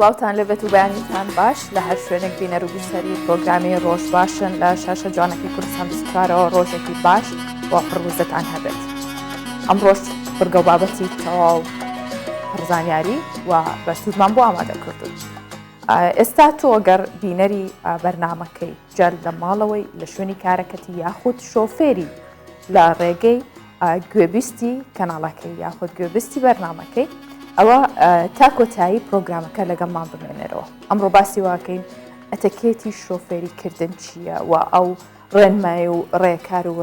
سڵاوتان لەبێت و بەیانیتان باش لە هەر شوێنێک بینەر و بیسەری پرۆگرامی ڕۆژ باشن لە شاشە جوانەکەی کوردستان بسکارەوە ڕۆژێکی باش بۆ پڕوزتان هەبێت. ئەم ڕۆژ بگە و بابەتی تەواو پڕزانیاری و بە سوودمان بۆ ئامادە کردوون. ئێستا تۆ ئەگەر بینەری بەرنامەکەی جار لە ماڵەوەی لە شوێنی کارەکەتی یاخود شۆفێری لە ڕێگەی گوێبیستی کەناڵەکەی یاخود گوێبیستی بەرنامەکەی ئەوە تا کۆتایی پرۆگرامەکە لەگەڵمان بمێنەرەوە. ئەمڕۆ باسی واکەین ئەتەکێتی شۆفێریکردن چییە و ئەو ڕێنمای و ڕێکار و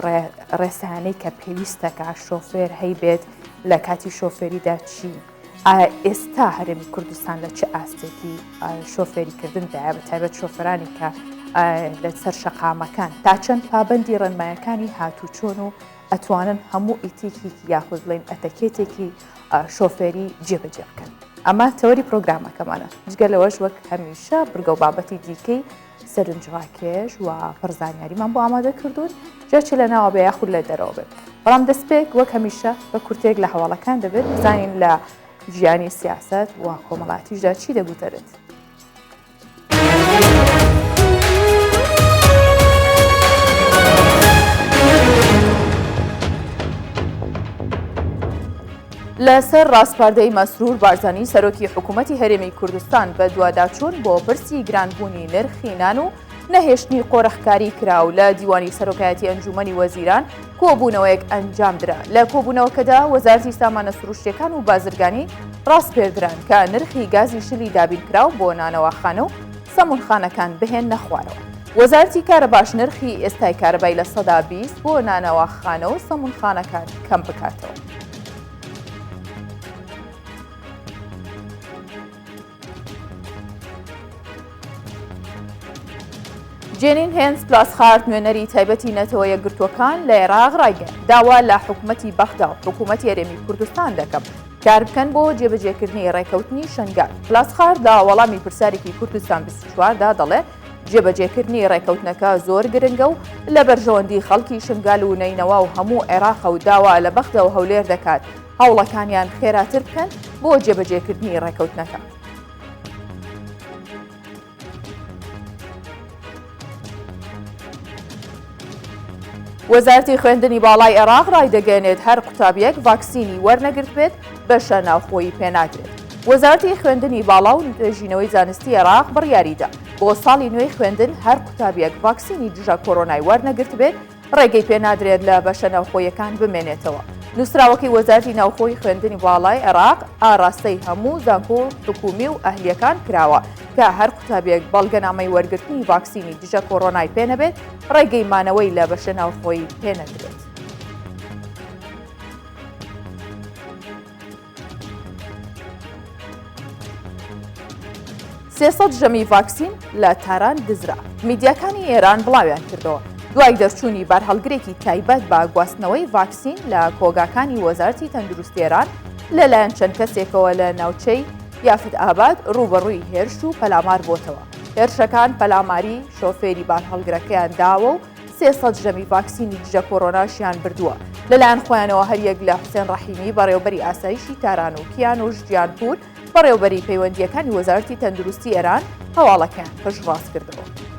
ڕێسانەی کە پێویستەکە شۆفێر هەیبێت لە کاتی شۆفێریدا چی؟ ئێستا هەرێمی کوردستان لە چه ئاستێکی شۆفێریکردندایە بە تایبەت شۆفەرانی کە لەسەر شەقامەکان تا چەند پابەندی ڕێنمایەکانی هاتوچۆن و ئەتوانن هەموو ئیتێکی یاخود بڵێن ئەتەکێتێکی شۆفێری جێبەجێ بکەن. ئەمە تەوەری پرۆگرامەکەمانە. جگە لەوەش وەک هەمیشە بگە و بابەتی دیکەی سەرنجڕاکێش و پڕزانیاریمان بۆ ئامادە کردوون جاچی لە ناوە بە یاخود لە دەرەوە بێت. بەڵام دەستپێک وەک هەمیشە بە کورتێک لە هەواڵەکان دەبێت بزانین لە ژیانی سیاست و کۆمەڵاتیشدا چی دەگوتەرێت. لەسەر ڕاستپاردەی مەسرور بارزانی سەرۆکی حکوومەتی هەرێمی کوردستان بە دوواداچوون بۆ پرسی گرانبوونی نرخی نان و نەهێشتنی قۆرەخکاری کراو لە دیوانی سەرۆکایەتی ئەنجومەنی وەزیران کۆبوونەوەیەک ئەنجامدرا. لە کۆبوونەوەکەدا وەزارەتی سامانە سروشتیەکان و بازرگانی ڕاستپێدران کە نرخی گازی شلی دابین کراو بۆ نانەواخانە و سەمونخانەکان بهێن نەخوارەوە. وەزارەتی کارەباش نرخی ئێستای کارەبای لە 120 بۆ نانەواخانە و سەمونخانەکان کەم بکاتەوە. جێنین هێنس پلاسخارد نوێنەری تایبەتی نەتەوە یەکگرتووەکان لە عێراق ڕایگەیاند داوا لە حکوومەتی بەغدا و حکوومەتی هەرێمی کوردستان دەکەم کار بکەن بۆ جێبەجێکردنی ڕێکەوتنی شنگال. پلاسخارد لە وەڵامی پرسیارێکی کوردستان 24دا دەڵێ جێبەجێکردنی ڕێکەوتنەکە زۆر گرنگە و لە بەرژەوەندی خەڵکی شنگال و نەینەوە و هەموو عێراق و داوا لە بەغدەوە هەولێر دەکات هەوڵەکانیان خێراتر بکەن بۆ جێبەجێکردنی ڕێکەوتنەکە. وەزارەتی خوێندنی باڵای عێراق ڕایدەگەێنێت هەر قوتابیەک ڤاکسینی وەرنەگرت بێت بەشە ناوخۆیی پێناگرێت. وەزارەتی خوێندنی باڵا و توێژینەوەی زانستی عێراق بڕیاریدا بۆ ساڵی نوێی خوێندن هەر قوتابیەک ڤاکسینی دژە کۆرۆنای وەرنەگرت بێت ڕێگەی پێنادرێت لە بەشە ناوخۆیەکان بمێنێتەوە. نووسراوەکەی وەزارەتی ناوخۆی خوێندنی باڵای عێراق ئاراستەی هەموو زانکۆ حکومی و ئەهلیەکان کراوە کە هەر قوتابیەک بەڵگەنامەی وەرگرتنی ڤاکسینی دژە کۆرۆنای پێنەبێت ڕێگەی مانەوەی لە بەشە ناوخۆی پێنەدرێت. سێسەد ژەمی ڤاکسین لە تاران دزرا. میدیاکانی ئێران بڵاویان کردەوە دوای دەرچوونی بەرهەڵگرێکی تایبەت بە گواستنەوەی ڤاکسین لە کۆگاکانی وەزارەتی تەندروستی ئێران لەلایەن چەند کەسێکەوە لە ناوچەی یافت ئاباد ڕوبەڕووی هێرش و پەلامار بۆتەوە. هێرشەکان پەلاماری شۆفێری بارهەڵگرەکەیان داوە و 300 ژەمی ڤاکسینی دژە کۆرۆناشیان بردووە. لەلایەن خۆیانەوە هەریەک لە حوسێن ڕەحیمی بەڕێوەبەری ئاسایشی تاران و کیانوش گیانپور بەڕێوەبەری پەیوەندیەکانی وەزارەتی تەندروستی ئێران هەواڵەکەیان پشتڕاست کردەوە.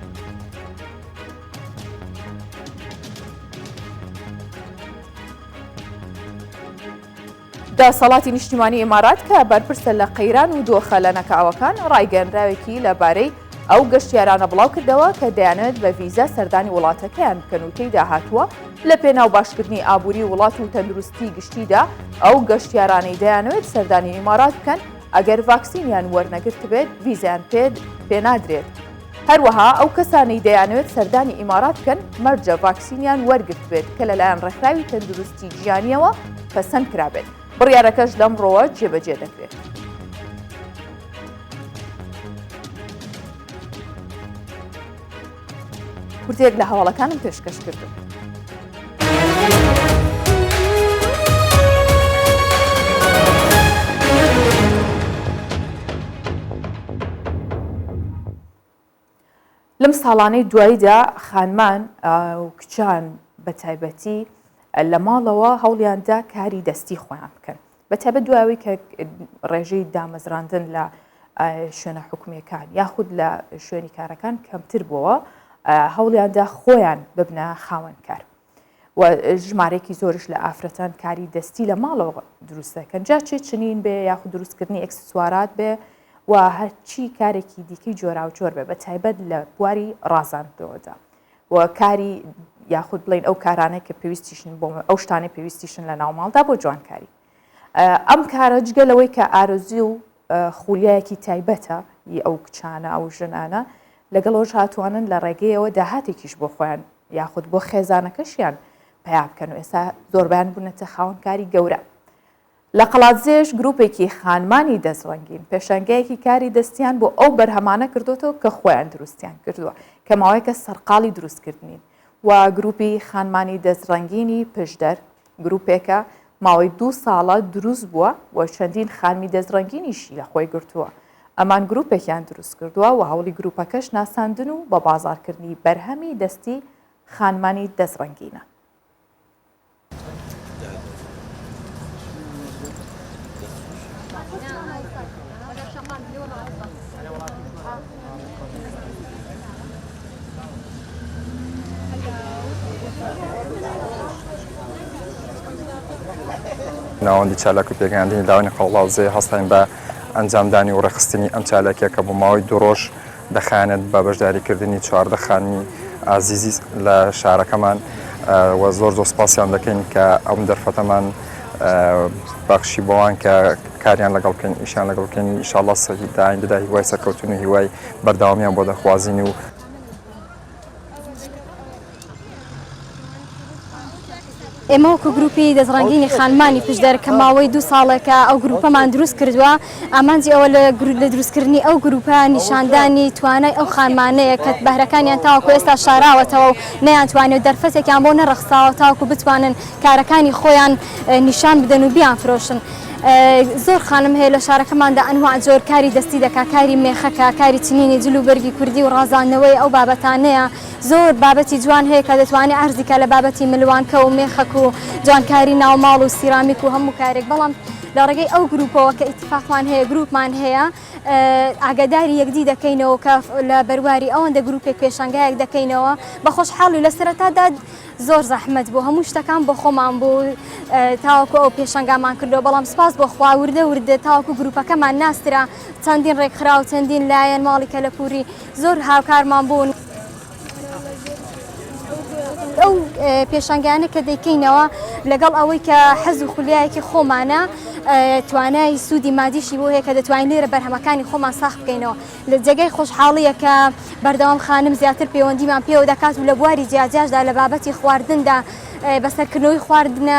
دەسەڵاتی نیشتیمانی ئیمارات کە بەرپرسە لە قەیران و دۆخە لە نەکاوەکان ڕایگەنراوێکی لەبارەی ئەو گەشتیارانە بڵاو کردەوە کە دەیانێت بە ڤیزە سەردانی وڵاتەکەیان بکەن و تێیدا هاتووە لە پێناو باشکردنی ئابووری وڵات و تەندروستی گشتیدا ئەو گەشتیارانەی دەیانەوێت سەردانی ئیمارات بکەن ئەگەر ڤاکسینیان وەرنەگرت بێت ڤیزیان پێنادرێت. هەروەها ئەو کەسانەی دەیانەوێت سەردانی ئیمارات بکەن مەرجە ڤاکسینیان وەرگرت بێت کە لەلایەن ڕێکخراوی تەندروستی جیهانیەوە پەسەند کرابێت. بڕیارەکەش لەمڕۆوە جێبەجێ دەکرێت. کورتێک لە هەواڵەکانم پێشکەش کردم. لەم ساڵانەی دواییدا خانمان و کچان بە تایبەتی لە ماڵەوە هەوڵیاندا کاری دەستی خۆیان بکەن بە تایبەت دوایەوەی کە ڕێژەی دامەزراندن لە شوێنە حکوومیەکان یاخود لە شوێنی کارەکان کەمتر بووە هەوڵیاندا خۆیان ببنە خاوەنکار و ژمارێکی زۆرش لە ئافرەتان کاری دەستی لە ماڵەوە دروست دەکەن جا چێ چنین بێ یاخود دروستکردنی ئەکسسوارات بێ و هەرچی کارێکی دیکەی جۆرا و جۆر بێ بە تایبەت لە بواری ڕازاندنەوەدا و کاری یاخود بڵین ئەو کارانەی کە پێویستیشن بۆ ئەو شتانەی پێویستیشن لە ناوماڵدا بۆ جوانکاری ئەم کارە جگەلەوەی کە ئارۆزی و خولیایەکی تایبەتە ئەو کچانە ئەو ژنانە لەگەڵەوەش هاتوانن لە ڕێگەیەوە داهاتێکیش بۆ خۆیان یاخود بۆ خێزانەکەشیان پیا بکەن و ئێستا زۆربیان بوونەتە خاوەنکاری گەورە لە قەڵاتزێش گروپێکی خانمانی دەستڕەنگین پێشەنگەیەکی کاری دەستیان بۆ ئەو بەرهەمانە کردوتەوە کە خۆیان دروستیان کردووە کە ماوەیەکە سەرقاڵی دروستکردنین و گروپی خانمانی دەستڕەنگینی پشدەر گروپێکە ماوەی 2 ساڵە دروست بووە و چەندین خانمی دەستڕەنگینیشی لە خۆی گرتووە ئەمان گروپێکیان دروست کردووە و هەوڵی گروپەکەش ناساندن و بە بازارکردنی بەرهەمی دەستی خانمانی دەستڕەنگینە ناوەندی چالاک و پێگەیاندنی داوای قەڵاوزێ هەستین بە ئەنجامدانی و ڕێخستنی ئەم چالاکیە کە بۆ ماوەی 2 ڕۆژ دەخانێت بە بەشداریکردنی 14 خانمی ئازیزی لە شارەکەمان و زۆر سوپاسیان دەکەین کە ئەم دەرفەتەمان بەخشی بۆوان کە کاریان لەگەڵ بکەین ئیشان لەگەڵ بکەین ئینشاڵڵا داهێندا هیوای سەرکەوتن و هیوای بەردەوامیان بۆ دەخوازین و ئێمە وەکو گروپی دەستڕەنگینی خانمانی پشدەر کە ماوەی 2 ساڵێکە ئەو گروپەمان دروست کردووە ئامانجی ئەوە لە دروستکردنی ئەو گروپە نیشاندانی توانای ئەو خانمانەیە کە بەهرەکانیان تاوەکو ئێستا شاراوەتەوە و نەیانتوانێت دەرفەتێکیان بۆ نەڕەخساوە تاوەکو بتوانن کارەکانی خۆیان نیشان بدەن و بیان فرۆشن زۆر خانم هەیە لە شارەکەماندا ئەنواع جۆر کاری دەستی دەکا کاری مێخەکە کاری چنینی جلو بەرگی کوردی و ڕازاندنەوەی ئەو بابەتانەیە زۆر بابەتی جوان هەیە کە دەتوانێت ئارزیکە لە بابەتی ملوانکە و مێخەک و جوانکاری ناوماڵ و سیرامیک و هەموو کارێک بەڵام لە ڕێگەی ئەو گروپەوە کە ئیتفاقمان هەیە گروپمان هەیە ئاگاداری یەکدی دەکەینەوە کە لە بەرواری ئەوەندە گروپێک پێشەنگایەک دەکەینەوە بە خۆشحاڵ و لە سەرەتادا زۆر زەحمەت بوو هەموو شتەکان بۆ خۆمان بوو تاوەکو ئەو پێشەنگامان کردەوە بەڵام سپاس بۆ خوا وردە تاوەکو گروپەکەمان ناسترا چەندین ڕێکخرا و چەندین لایەن ماڵی کەلەپوری زۆر هاوکارمان بوون ئەو پێشەنگیانە کە دەیکەینەوە لەگەڵ ئەوەی کە حەز و خولیایەکی خۆمانە توانای سوودی مادیشی بۆ هەیە کە دەتوانین لێرە بەرهەمەکانی خۆمان ساخ بکەینەوە لە جێگەی خۆشحاڵیە کە بەردەوام خانم زیاتر پەیوەندیمان پێوە دەکات و لە بواری جیاجاشدا لە بابەتی خواردندا بەسەرکردنەوەی خواردنە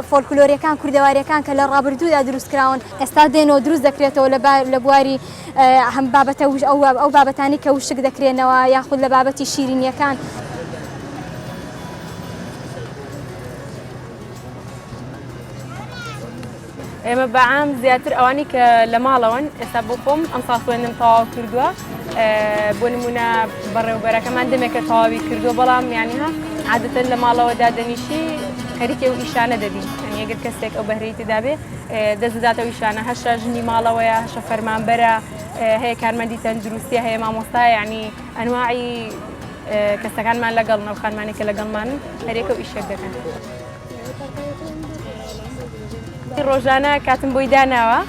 فۆلکلۆریەکان کوردەواریەکان کە لە ڕابردوودا دروستکراون ئێستا دێنەوە دروست دەکرێتەوە لە بواری هەم بابەتە ئەو بابەتانی کە وشک دەکرێنەوە یاخود لە بابەتی شیرینیەکان ئێمە بەعام زیاتر ئەوانی کە لە ماڵەوەن ئێستا بۆ خۆم ئەم ساڵ خوێندم تەواو کردووە بۆ نمونە بەڕێوەبەرەکەمان دەمێکە تەواوی کردووە بەڵام یانیها عادەتەن لە ماڵەوەدا دەنیشی خەریکێ و ئیشانە دەبین یعنی ئەگەر کەسێک ئەو بەهرەی تێدا بێ دەست بداتەوە ئیشانە هەشە ژنی ماڵەوەیە هەشە فەرمانبەرە هەیە کارمەندی تەندروستی هەیە مامۆستای یعنی ئەنواعی کەسەکانمان لەگەڵ نەو خانمانێکە لەگەڵمانن هەرێکە و ئیشێک دەکەن ڕۆژانە کاتم بۆی داناوە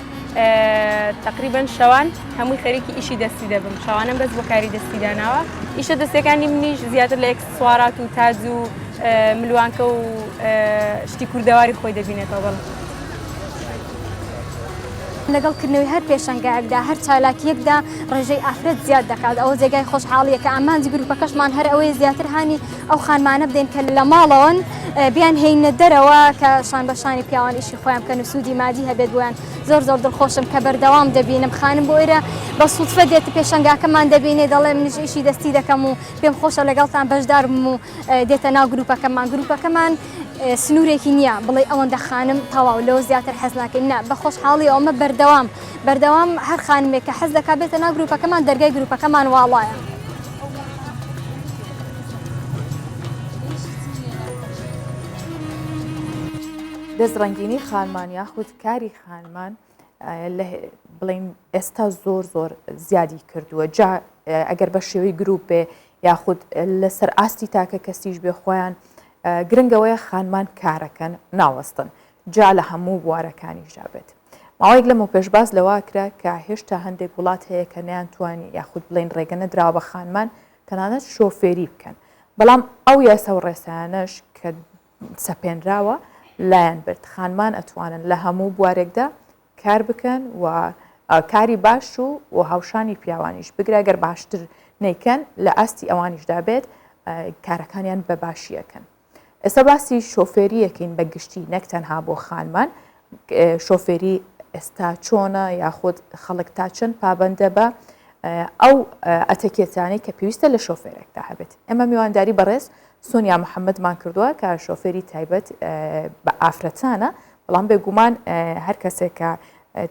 تقریبا شەوان هەمووی خەریکی ئیشی دەستی دەبم شەوانم بەس بۆ کاری دەستی داناوە ئیشە دەستەکانی منیش زیاتر لە ئەکسسوارات و تاج و ملوانکە و شتی کوردەواری خۆی دەبینێتەوە بەڵام لەگەڵکردنەوەی هەر پێشەنگایەکدا هەر چالاکیەکدا ڕێژەی ئافرەت زیاد دەکات ئەوە جێگای خۆشحاڵیە کە ئامانجی گروپەکەشمان هەر ئەوەی زیاتر هانی ئەو خانمانە بدەین کە لە ماڵەوەن بیان هێینە دەرەوە کە شان بەشانی پیاوان ئیشی خۆیان بکەن و سوودی مادی هەبێت بۆیان زۆر دڵخۆشم کە بەردەوام دەبینم خانم بۆ ئێرە بە سوودفە دێت پێشەنگاکەمان دەبینێ دەڵێ منیش ئیشی دەستی دەکەم و پێم خۆشە لەگەڵتان بەشدار بم و دێتە ناو گروپەکەمان سنوورێکی نییە بڵێ ئەوەندە خانم تەواو لەوە زیاتر حەز ناکەین نا بە خۆشحاڵی ئەومە بەردەوام هەر خانمێک کە حەز دەکات بێتە ناو گروپەکەمان دەرگای گروپەکەمان واڵایە دەستڕەنگینی خانمان یاخود کاری خانمان بڵین ئێستا زۆر زیادی کردووە جا ئەگەر بە شێوەی گروپ بێ یاخود لەسەر ئاستی تاکە کەسیش بێ خۆیان گرنگەوەیە خانمان کارەکەن ناوەستن جا لە هەموو بوارەکانیشدا بێت ماوەیەک لەمە پێشباز لەواکرا کە هێشتا هەندێک وڵات هەیە کە نەیانتوانی یاخود بڵین ڕێگە نەدراوە بە خانمان تەنانەت شۆفێری بکەن بەڵام ئەو یاسە و ڕێسایانەش کە سەپێنراوە لایەن برد خانمان ئەتوانن لە هەموو بوارێکدا کار بکەن و کاری باش و هاوشانی پیاوانیش بگرێگەر باشتر نیکەن لە ئاستی ئەوانیشدا بێت کارەکانیان بە باشیەکەن ئێستا باسی شۆفێریەکەین بە گشتی نەک تەنها بۆ خانمان شۆفێری ئێستا چۆنە یاخود خەڵک تا چەند پابندە بە ئەو ئەتەکێتانەی کە پێویستە لە شۆفێرێکدا هەبێت ئێمە میوانداری بەڕێز سۆنیا محەممەدمان کردووە کە شۆفێری تایبەت بە ئافرەتانە بەڵام بێگومان هەر کەسێک کە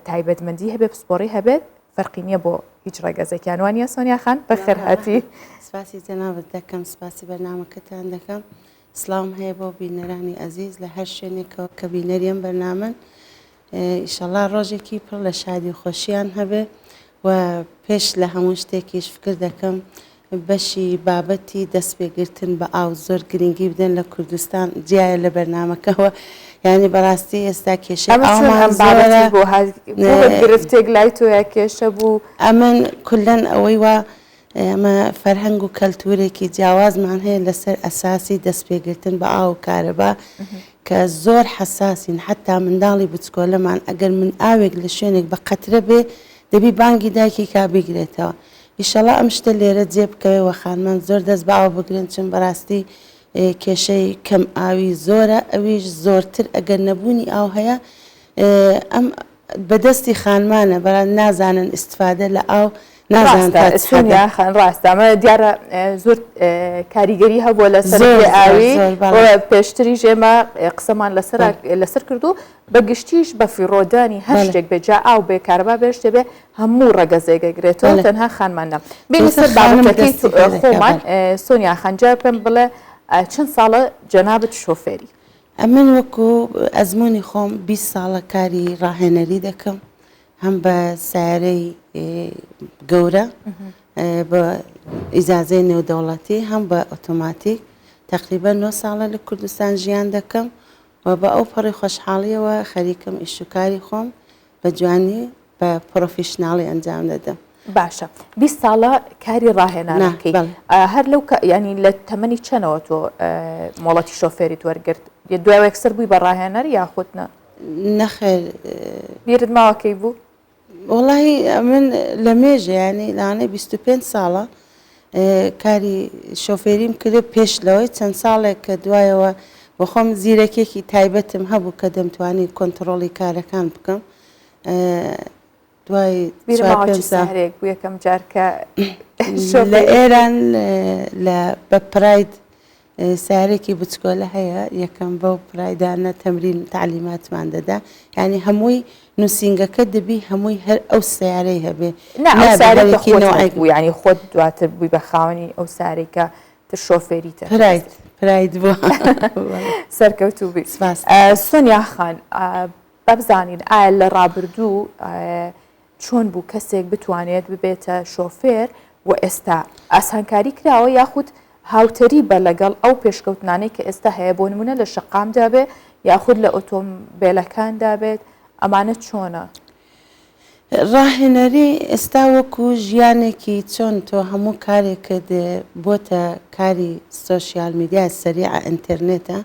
تایبەتمەندی هەبێت پسپۆڕی هەبێت فەرقی نییە بۆ هیچ ڕێگەزێکیان وانە سۆنیا خان بەخێرهاتی سپاسی جەنابەت دەکەم سپاسی بەرنامەکەتان دەکەم سلام هەیە بۆ بینەرانی ئەزیز لە هەر شوێنێکەوە کە بینەریەم بەرنامن ئیشەڵا ڕۆژێکی پڕ لە شادی و خۆشییان هەبێ و پێش لە هەموو شتێکیش فکر دەکەم بەشی بابەتی دەست پێگرتن بە ئاو زۆر گرنگی بدەن لە کوردستان جیایە لە بەرنامەکەەوە ینی بەڕاستی ئێستا کێشە گرفتێک لای تۆە کێشە بوو ئەمن کولەن ئەوەی وا ئەمە فەرهەنگ و کەلتورێکی جیاوازمان هەیە لەسەر ئەساسی دەست پێگرتن بە ئاو کارەبا کە زۆر حساسین حتا منداڵی بچکۆلەمان ئەگەر من ئاوێک لە شوێنێک بە قەترە بێ دەبی بانگی دایکی کابیگرێتەوە ئیشەڵا ئەم شتە لێرە جێ بکەوێەوە خانمان زۆر دەست بە ئاو بگرن چون بەڕاستی کێشەی کەم ئاوی زۆرە ئەویش زۆرتر ئەگەر نەبوونی ئاو هەیە ئەم بەدەستی خانمانە بەڵام نازانن ئیسفادە لە ئاو سونیا خان ڕاستامە دیارە زۆر کاریگەری هەبووە لەسەر ئاوی پێشتری ژێمە قسەمان لەسەر کردو بە گشتیش بە فیڕۆدانی هەر شتێک بێجا ئاو بێ کارەبا بێشتە بێ هەموو ڕەگەزێگەگرێتەوە تەنها خانمانە بینی سەر بابەتەکەی خۆمان سۆنیا خانجا پێم بڵێ چەند ساڵە جەنابەت شۆفێری ئەمن وەکو ئەزمموی خۆم 20 ساڵە کاری ڕاهێنەری دەکەم هەم بە سیارەی گەورە بە ئیزازەی نێودەوڵەتی هەم بە ئۆتۆماتیک تقریبا 9 ساڵە لە کوردستان ژیان دەکەم و بە ئەو پەڕی خۆشحاڵیەوە خەریکم ئیشوکاری خۆم بە جوانی بە پرۆفیشناڵی ئەنجام دەدەم باشە 20 ساڵە کاری ڕاهێنانەکەی هەر لەو ینی لە تەمەنی چەنەوە تۆ مۆڵەتی شۆفێری وەرگرت دوای یەکسەر بووی بە ڕاهێنەر یاخودنە نەخێر بیرت ماوەکەی بوو وڵی من لە مێژە ینی لاانەی 25 ساڵە کاری شۆفێریم کرد پێش لەوەی چەند ساڵێک کە دوایەوە بە خۆم زیرەکێکی تایبەتم هەبوو کە دەمتوانی کۆنتترۆڵی کارەکان بکەم دوای سارێک بوو یەکەم جارکە لە ئێران لە بە پراید سیارێکی بچکۆلە هەیە یەکەم بەو پرایدانە تەمرین تعلیماتمان دەدا ینی هەمووی نووسنگەکە دەبی هەمووی هەر ئەو سیارەی هەبێ ینی خۆت دواتر بووی بە خاوەنی ئەو سارێکە تر شۆفێریتە پراید بووە سەرکەوتوو بی سۆنیا خان بەبزانین ئایا لە ڕابردوو چۆن بوو کەسێک بتوانێت ببێتە شۆفێر و ئێستا ئاسانکاری کراوە یاخود هاوتەری بە لەگەڵ ئەو پێشکەوتنانەی کە ئێستا هەیە بۆ نمونە لە شەقامدا بێ یاخود لە ئۆتۆمبیلەکاندا بێت ئەمانە چۆنە؟ ڕاهێنەری ئێستا وەکو ژیانێکی چۆن تۆ هەموو کارێکت بۆتە کاری سۆشیال میدیای سەریع ئینتەرنێتە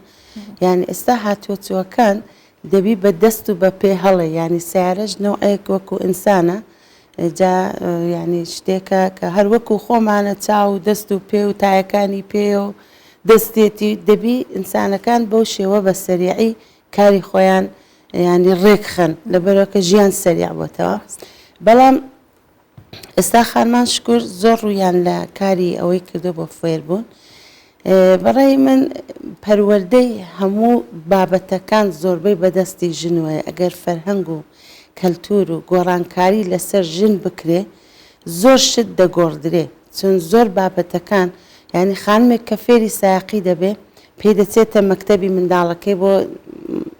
یعنی ئێستا هاتووەچووەکان دەبی بە دەست و بە پێ هەڵێ ینی سیارەش نەوەیەک وەکو ئینسانە جا ینی شتێکە کە هەر وەکو خۆمانە چاو و دەست و پێ و تایەکانی پێ و دەستێتی دەبی ئینسانەکان بەو شێوە بە سەریعی کاری خۆیان ینی ڕێکخەن لەبەرەوە کە ژیان سەریع بۆتەوە بەڵام ئێستا خانمان شکر زۆر ڕوویان لە کاری ئەوەی کردو بۆ فێربوون بەڕێی من پەروەردەی هەموو بابەتەکان زۆربەی بەدەستی ژنوەیە ئەگەر فەرهەنگ و کەلتور و گۆڕانکاری لەسەر ژن بکرێ زۆر شت دەگۆڕدرێ چون زۆر بابەتەکان ینی خانمێک کە فێری سایقی دەبێ پێی دەچێتە مەکتەبی منداڵەکەی بۆ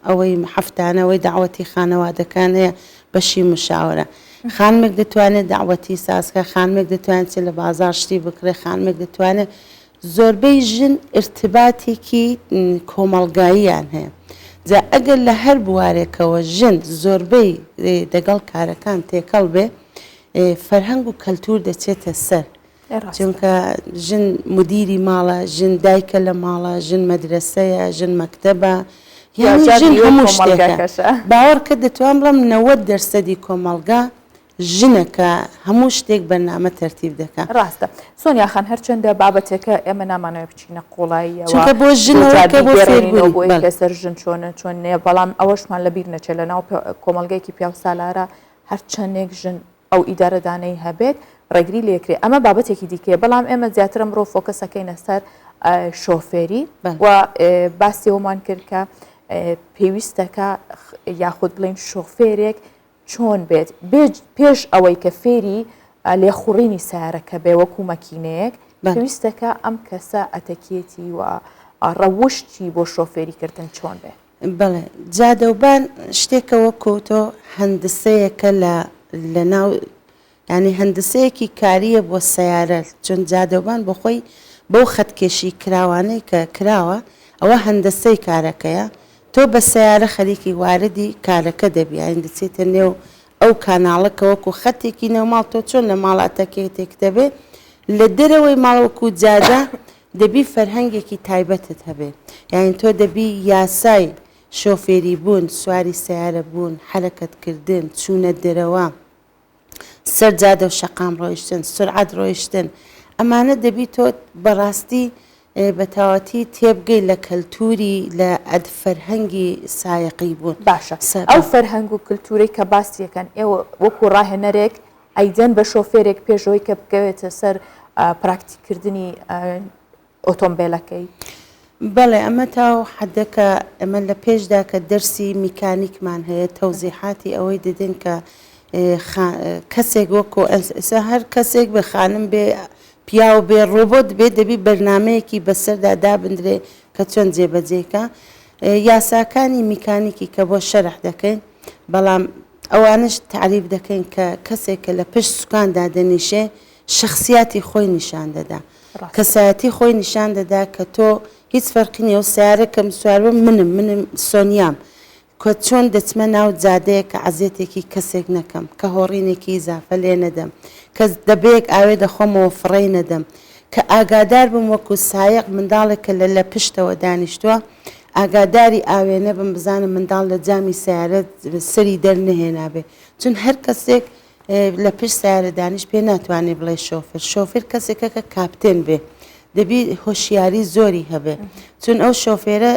ئەوەی حەفتانەوەی داوەتی خانەوادەکان هەیە بەشی مشاورە خانمێک دەتوانێت داوەتی سازکە خانمێک دەتوانێت لە بازار شتی بکرێ خانمێک دەتوانێت زۆربەی ژن ارتباتێکی کۆمەڵگاییان هەیە جا ئەگەر لە هەر بوارێکەوە ژن زۆربەی دەگەڵ کارەکان تێکەڵ بێ فەرهەنگ و کەلتور دەچێتە سەر چونکە ژن مدیری ماڵە ژن دایکە لە ماڵە ژن مەدرسەیە ژن مەکتەبە ژن هەموو شتێکە باوەڕکە دەتوان بڵم 90% کۆمەڵگا ژنەکە هەموو شتێک بەرنامە تەرتیب دەکات ڕاستە سۆنیا خان هەرچەندە بابەتێکە ئێمە نامانەوە بچینە قوڵاییەوە چونکە بۆ ژنەوەکە بۆ فێربوونی لەسەر ژن چۆن نێ بەڵام ئەوەشمان لەبیر نەچێت لە ناو کۆمەلگایکی پیا و سالارە هەرچەندێک ژن ئەو ئیدارەدانەی هەبێت ڕێگری لێکرێ ئەمە بابەتێکی دیکەیە بەڵام ئێمە زیاتر ئەمڕۆ فۆکەسەکەینە سەر شۆفێری و باسیەوەمان کرد کە پێویستەکە یاخود بڵین شۆفێرێک چۆن بێت پێش ئەوەی کە فێری لێخوڕینی سیارەکە بێ وەکو مەکینەیەک پێویستەکە ئەم کەسە ئەتەکێتی و ڕەوشتی بۆ شۆفێریکردن چۆن بێ بڵێ جادەوبان شتێکەوە کۆتۆ هەندسەیەکە لە ناو ینی هەندسەیەکی کاریە بۆ سیارە چون جادەوبان بۆ خۆی بەو خەتکێشی کراوانەی کە کراوە ئەوە هەندسەی کارەکەیە تۆ بە سیارە خەریکی واردی کارەکە دەبیین دەچێتە نێو ئەو کاناڵەکەوەکو خەتێکی نێوماڵ تۆ چۆن لە ماڵاتەکەیەک دەبێ لە دەرەوەی ماڵەوەکو جادە دەبی فەرهەنگێکی تایبەتت هەبێ یعنی تۆ دەبی یاسای شۆفێری بوون سواری سیارە بوون حرەکەتکردن چوونە دەرەوە سەر جادە و شەقام ڕۆیشتن سرعەت ڕۆیشتن ئەمانە دەبی تۆ بەڕاستی بە تاواتی تێبگەی لە کەلتوری لە ئەد فەرهەنگی سایقی بوون باشە ئەو فەرهەنگ و کللتوری کە باسیەکەن ئێوە وەکو ڕاهێنەرێک ئەیدەن بە شۆفێرێک پێشەوەی کە بکەوێتە سەر پراکتیکردنی ئۆتۆمبیلەکەی بەڵێ ئەمە تا حدەکە ئەمە لە پێشدا کە دەرسی میکانیکمان هەیە تەوزیحاتی ئەوەی دەدەن کە کەسێک وەکو ئەسا هەر کەسێک بە خانم بێ پیا و بێ ڕۆبۆت بێ دەبی بەرنمەیەکی بەسەردا دابدرێ کە چۆن جێبەجێکە یاساکانی میکانیکی کە بۆ شەرح دەکەین بەڵام ئەوانش تعریف دەکەین کە کەسێکە لە پشت سوکاندا دەنیشێ شخصیاتی خۆی نیشان دەدا کەسایەتی خۆی نیشان دەدا کە تۆ هیچ فەرقی نیە و سیارە کەم سواربە منم سۆنیام کە چۆن دەچمە ناو جادەیە کە عەزیەتێکی کەسێک نەکەم کە هۆڕینێکی ئیزافە لێ نەدەم کە دەبێک ئاوێ دەخۆمەوە فڕێ نەدەم کە ئاگادار بم وەکو سایق منداڵێکە لە پشتەوە دانیشتووە ئاگاداری ئاوێنە بم بزانم منداڵ لە جامی سیارە سەری دەرنەهێنابێ چون هەر کەسێک لە پشت سیارە دانیشت پێ ناتوانێت بڵێ شۆفێر کەسێکە کە کاپتێن بێ دەبی هۆشیاری زۆری هەبێ چون ئەو شۆفێرە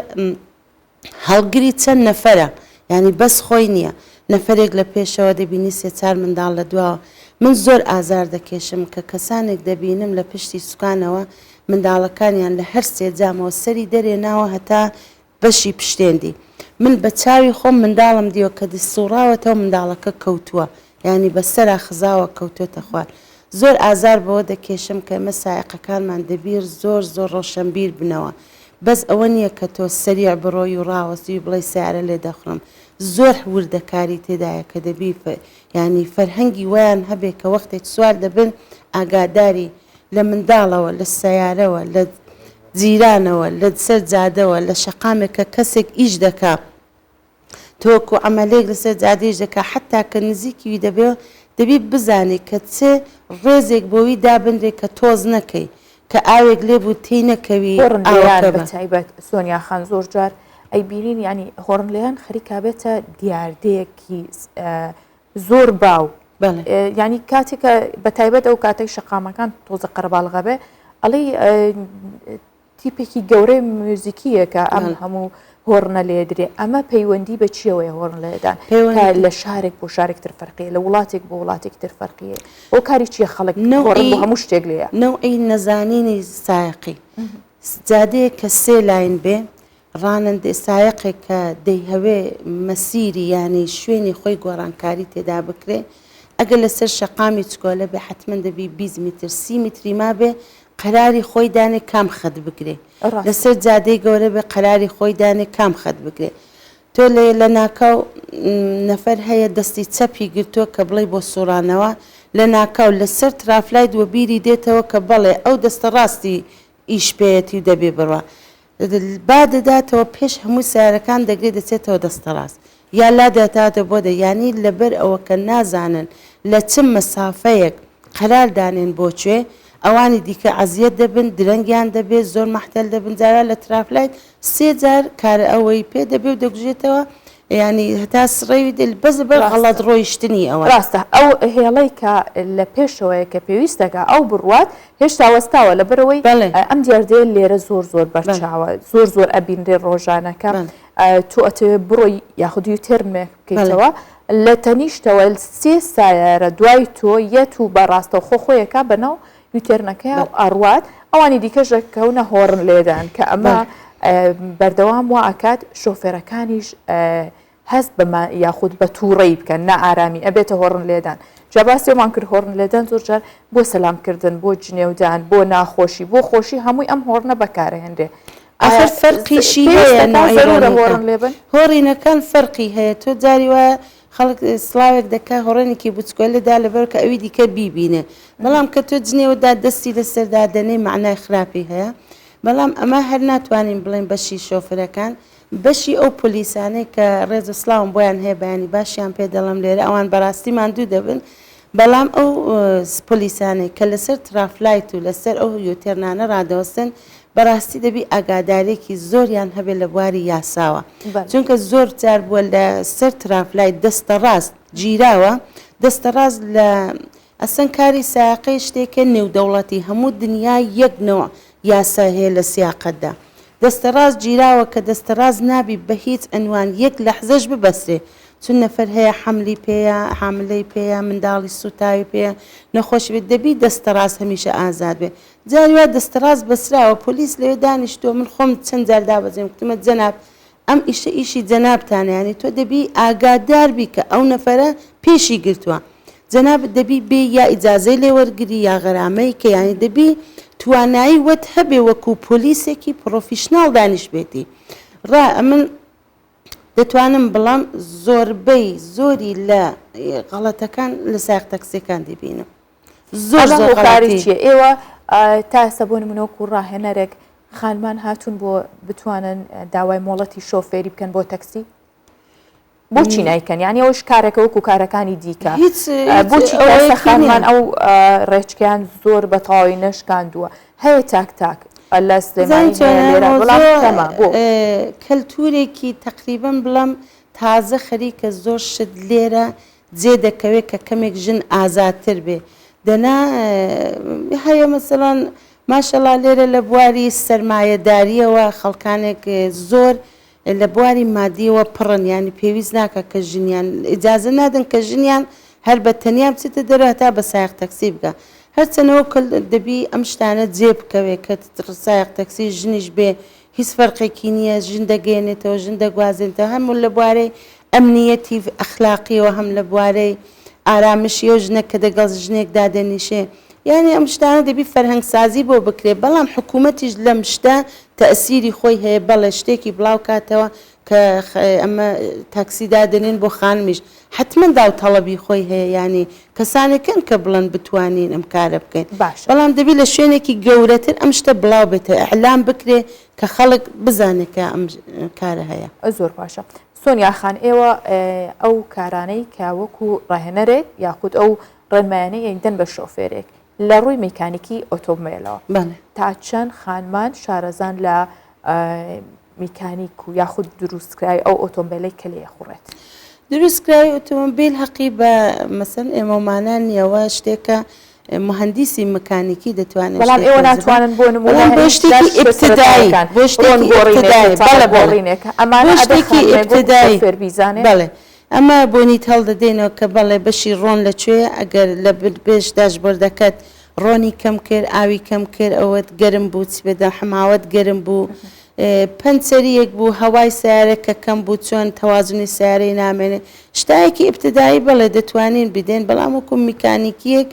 هەڵگری چەند نەفەرە ینی بەس خۆی نییە نەفرێک لە پێشەوە دەبینی سێ چار منداڵ لە دواوە من زۆر ئازار دەکێشم کە کەسانێک دەبینم لە پشتی سوکانەوە منداڵەکانیان لە هەر سێجامەوە سەری دەرێناوە هەتا بەشی پشتێندی من بە چاوی خۆم منداڵم دیوە کە دەسوڕاوەتەوە منداڵەکە کەوتووە ینی بەسەرا خزاوە کەوتۆتە خوار زۆر ئازار بەوە دەکێشم کە ئمە سایقەکانمان دەبیر زۆر ڕۆشنبیر بنەوە بەس ئەوە نییە کە تۆ سەریع بڕۆی و ڕاوەستی بڵێ سیارە لێ دەخڕم زۆر وردەکاری تێدایە کە دەبی ینی فەرهەنگی ویان هەبێ کە وەختێک سوار دەبن ئاگاداری لە منداڵەوە لە سیارەوە لە جیرانەوە لە سەر جادەوە لە شەقامێک کە کەسێک ئیش دەکا تۆکو ئەمەلێک لەسەر جادەیش دەکا حتا کە نزیکیوی دەبی بزانێت کە چێ ڕێزێک بۆوی دابندرێ کە تۆز نەکەی کە ئاوێک لێ بوو تی نەکەوی تایبەت سۆنیا خان زۆر جار ئەی بینین ینی هۆڕنلیان خەریکابێتە دیاردەیەکی زۆر باو ینی کاتێکە بە تایبەت ئەو کاتێک شەقامەکان تۆزە قەرباڵغە بێ ئەڵێ تیپێکی گەورەی موزیکیە کە ئەم هەموو هۆڕنە لێدرێ ئەمە پەیوەندی بە چیەوەی هۆڕن لێدان لە شارێک بۆ شارێکتر فەرقیە لە وڵاتێک بۆ وڵاتێکتر فەرقیە ئەو کاری چیە خەڵک بۆ هەموو شتێک لێە نەوعی نەزانینی سایقی جادەیە کە سێ لاین بێ ڕانندە سایقێک کە دەیهەوێ مەسیری ینی شوێنی خۆی گۆڕانکاری تێدا بکرێ ئەگەر لەسەر شەقامی چکۆلە بێ حتمما دەبی 20 میتر 30 میتری ما بێ قەراری خۆی دانێ کام خەت بگرێ لەسەر جادەی گەورە بێ قەراری خۆی دانێ کام خەت بگرێ تۆ لە ناکاو نەفەر هەیە دەستی چەپی گرتووە کە بڵێ بۆ سوڕانەوە لە ناکاو لەسەر ترافلایت وە بیری دێتەوە کە بەڵێ ئەو دەستە ڕاستی ئیشپەیەتی و دەبێ بڕە با دەداتەوە پێش هەموو سیارەکان دەگرێت دەچێتەوە دەستە ڕاست یا لا دەتاتە بۆ ینی لەبەر ئەوە کە نازانن لە چم مەسافەیەک قەرار دانێن بۆکوێ ئەوانی دیکە عەزیەت دەبن درەنگیان دەبێت زۆر مەحتەل دەبن جارا لە ترافلایت 3 جار کارە ئەوەی پێ دەبێ و دەگوژێتەوە ینی هەتا سڕێوی بەس بەر غەڵەت ڕۆیشتنی ئەوە ڕاستە ئەو هێڵەی کە لە پێشەوەیە کە پێویستەکە ئەو بڕوات هێشتا وەستاوە لەبەرەوەی ئەم دیاردێ لێرە زۆر بەرچاوە زۆر ئەبینرێ ڕۆژانەکە تو ئەتەوێ بڕۆی یاخودی ترمێک بکەیتەوە لە تەنیشتەوە 3 سایارە دوای تۆ یەت و بەڕاستە خۆخۆیەکە بەناو یوتێرنەکە ئەڕوات ئەوانی دیکەژە کەونە هۆڕن لێدان کە ئەمە بەردەوام وا ئاکات شۆفێرەکانیش هەست یاخود بە تووڕێی بکەن نە ئارامی ئەبێتە هۆڕن لێدان جاباسێمان کرد هۆڕن لێدان زۆر جار بۆ سەلامکردن بۆ جنێودان بۆ ناخۆشی بۆ خۆشی هەمووی ئەم هۆڕنە بەکارهێنرێ ئەخر فەرقیشی هەیە هۆڕن لێبن هۆڕینەکان فەرقی هەیە تۆ جاری وایە خەڵک سلااوێک دەکا هۆڕێنێکی بچکۆلەدا لەبەر کە ئەوی دیکە بیبینێ بەڵام کە تۆ جنێوەدا دەستی لەسەردا دەنێ معنای خراپی هەیە بەڵام ئەمە هەر ناتوانین بڵێن بەشی شۆفرەکان بەشی ئەو پلیسانەی کە ڕێز و سلااوم بۆیان هەیە بەیانی باشیان پێ دەڵم لێرە ئەوان بەڕاستی ماندوو دەبن بەڵام ئەو پلیسانەی کە لەسەر ترافلایت و لەسەر ئەو یوتێرنانە ڕادەوەستن بەڕاستی دەبی ئاگادارێکی زۆریان هەبێت لە بواری یاساوە چونکە زۆر جار بووە لە سەر ترافلایت دەستە ڕاست گیراوە دەستە ڕاست لە ئەسەن کاری ساقی شتێکە نێودەوڵەتی هەموو دنیا یەکنەوە یاسا هەیە لە سیاقەتدا دەستە ڕاست گیراوە کە دەستە ڕاست نابی بە هیچ ئەنوان یەک لەحزەش ببەسرێ چون نەفەر هەیە حملی پێەیە حاملەی پێەیە منداڵی سوتاوی پێەیە نەخۆش بێت دەبی دەستە ڕاست هەمیشە ئازاد بێ جاری وا دەستە ڕاست بەسراوە پۆلیس لەوێ دانیشتۆ من خۆم چەند جار دابەزێم کوتمە جەناب ئەم ئیشە ئیشی جەنابتانە ینی تۆ دەبی ئاگادار بی کە ئەو نەفەرە پێشی گرتووە جەناب دەبی بێ یا ئیجازەی لێ وەرگری یا غەرامەی کە ینی دەبی توانایی وەت هەبێ وەکو پۆلیسێکی پرۆفیشناڵ دانیش بێتی من دەتوانم بڵام زۆربەی زۆری لە غەڵەتەکان لە سایق تەکسیەکان دەبینم زۆر کاریچیە ئێوە تا ئێستا بۆ نمونەوەکو ڕاهێنەرێک خانمان هاتوون بۆ بتوانن داوای مۆڵەتی شۆفێری بکەن بۆ تەکسی بۆچی نایکەن یانی ئەوش کارێکە وەکو کارەکانی دیکە بۆچی خانمان ئەو ڕێچکیان زۆر بە تەواوی نەشکاندووە هەیە تاک لە کەلتورێکی تقریبان بڵم تازە خەریکە زۆر شت لێرە جێ دەکەوێت کە کەمێک ژن ئازادتر بێ دەنا هەیە مەسەڵەن ماشەڵا لێرە لە بواری سەرمایەداریەوە خەڵکانێک زۆر لە بواری مادیەوە پڕن ینی پێویست ناکە کە ژنیان ئیجازە نادن کە ژنیان هەر بە تەنیا بچێتە دەرەوە تا بە سایق تەکسی بکە هەرچەنەوە دەبی ئەم شتانە جێ بکەوێت کە سایق تەکسی ژنیش بێ هیچ فەرقێکی نییە ژن دەگەێنێتەوە ژن دەگوازێنێتەوە هەموو لە بوارەی ئەمنیەتی ئەخلاقیەوە هەم لە بوارەی ئارامشی و ژنە کە دەگەڵ ژنێکدا دەنیشێ یعنی ئەم شتانە دەبی فەرهەنگسازی بۆ بکرێ بەڵام حکوومەتیش لەم شتە تەئسیری خۆی هەیە بەڵێ شتێکی بڵاو کاتەوە کە ئەمە تاکسیدا دەنێن بۆ خانمیش حتمما داوتەڵەبی خۆی هەیە ینی کەسانێکن کە بڵند بتوانین ئەم کارە بکەین بەڵام دەبی لە شوێنێکی گەورەتر ئەم شتە بڵاو بێتە ئەعلام بکرێ کە خەڵک بزانێت کە ئەم کارە هەیە زۆر باشە سۆنیا خان ئێوە ئەو کارانەی کە وەکو ڕاهێنەرێک یاخود ئەو ڕێنمایانەی یەکدەن بە شۆفێرێک لە ڕووی میکانیکی ئۆتۆمبیلەوە تا چەند خانمان شارەزان لە میکانیک و یاخود دروستکراوی ئەو ئۆتۆمبیلەی کە لێ خوڕێت دروستکراوی ئۆتۆمبیل حەقی بە مەسەن ئێمەمانان نیەوە شتێکە مهندسی مکانیکی دەتوانێت بەڵام ئێوە ناتوانن بۆ نمونە بۆ شتێکی ئیبتیدایی بۆ شتێکی ئیبتیدایی بەڵێ ئەمە بۆنیت هەڵدەدێنەوە کە بەڵێ بەشی ڕۆن لەکوێ ئەگەر لە بێش داشبۆردەکەت ڕۆنی کەم کرد ئاوی کەم کرد ئەوەت گەرم بوو چ بێدە حماوەت گەرم بوو پەنچەریەک بوو هەوای سیارە کە کەم بوو چۆن تەوازنی سیارەی نامێنێ شتایەکی ئیبتیدایی بەڵێ دەتوانین بدەین بەڵام وەکو میکانیکیەک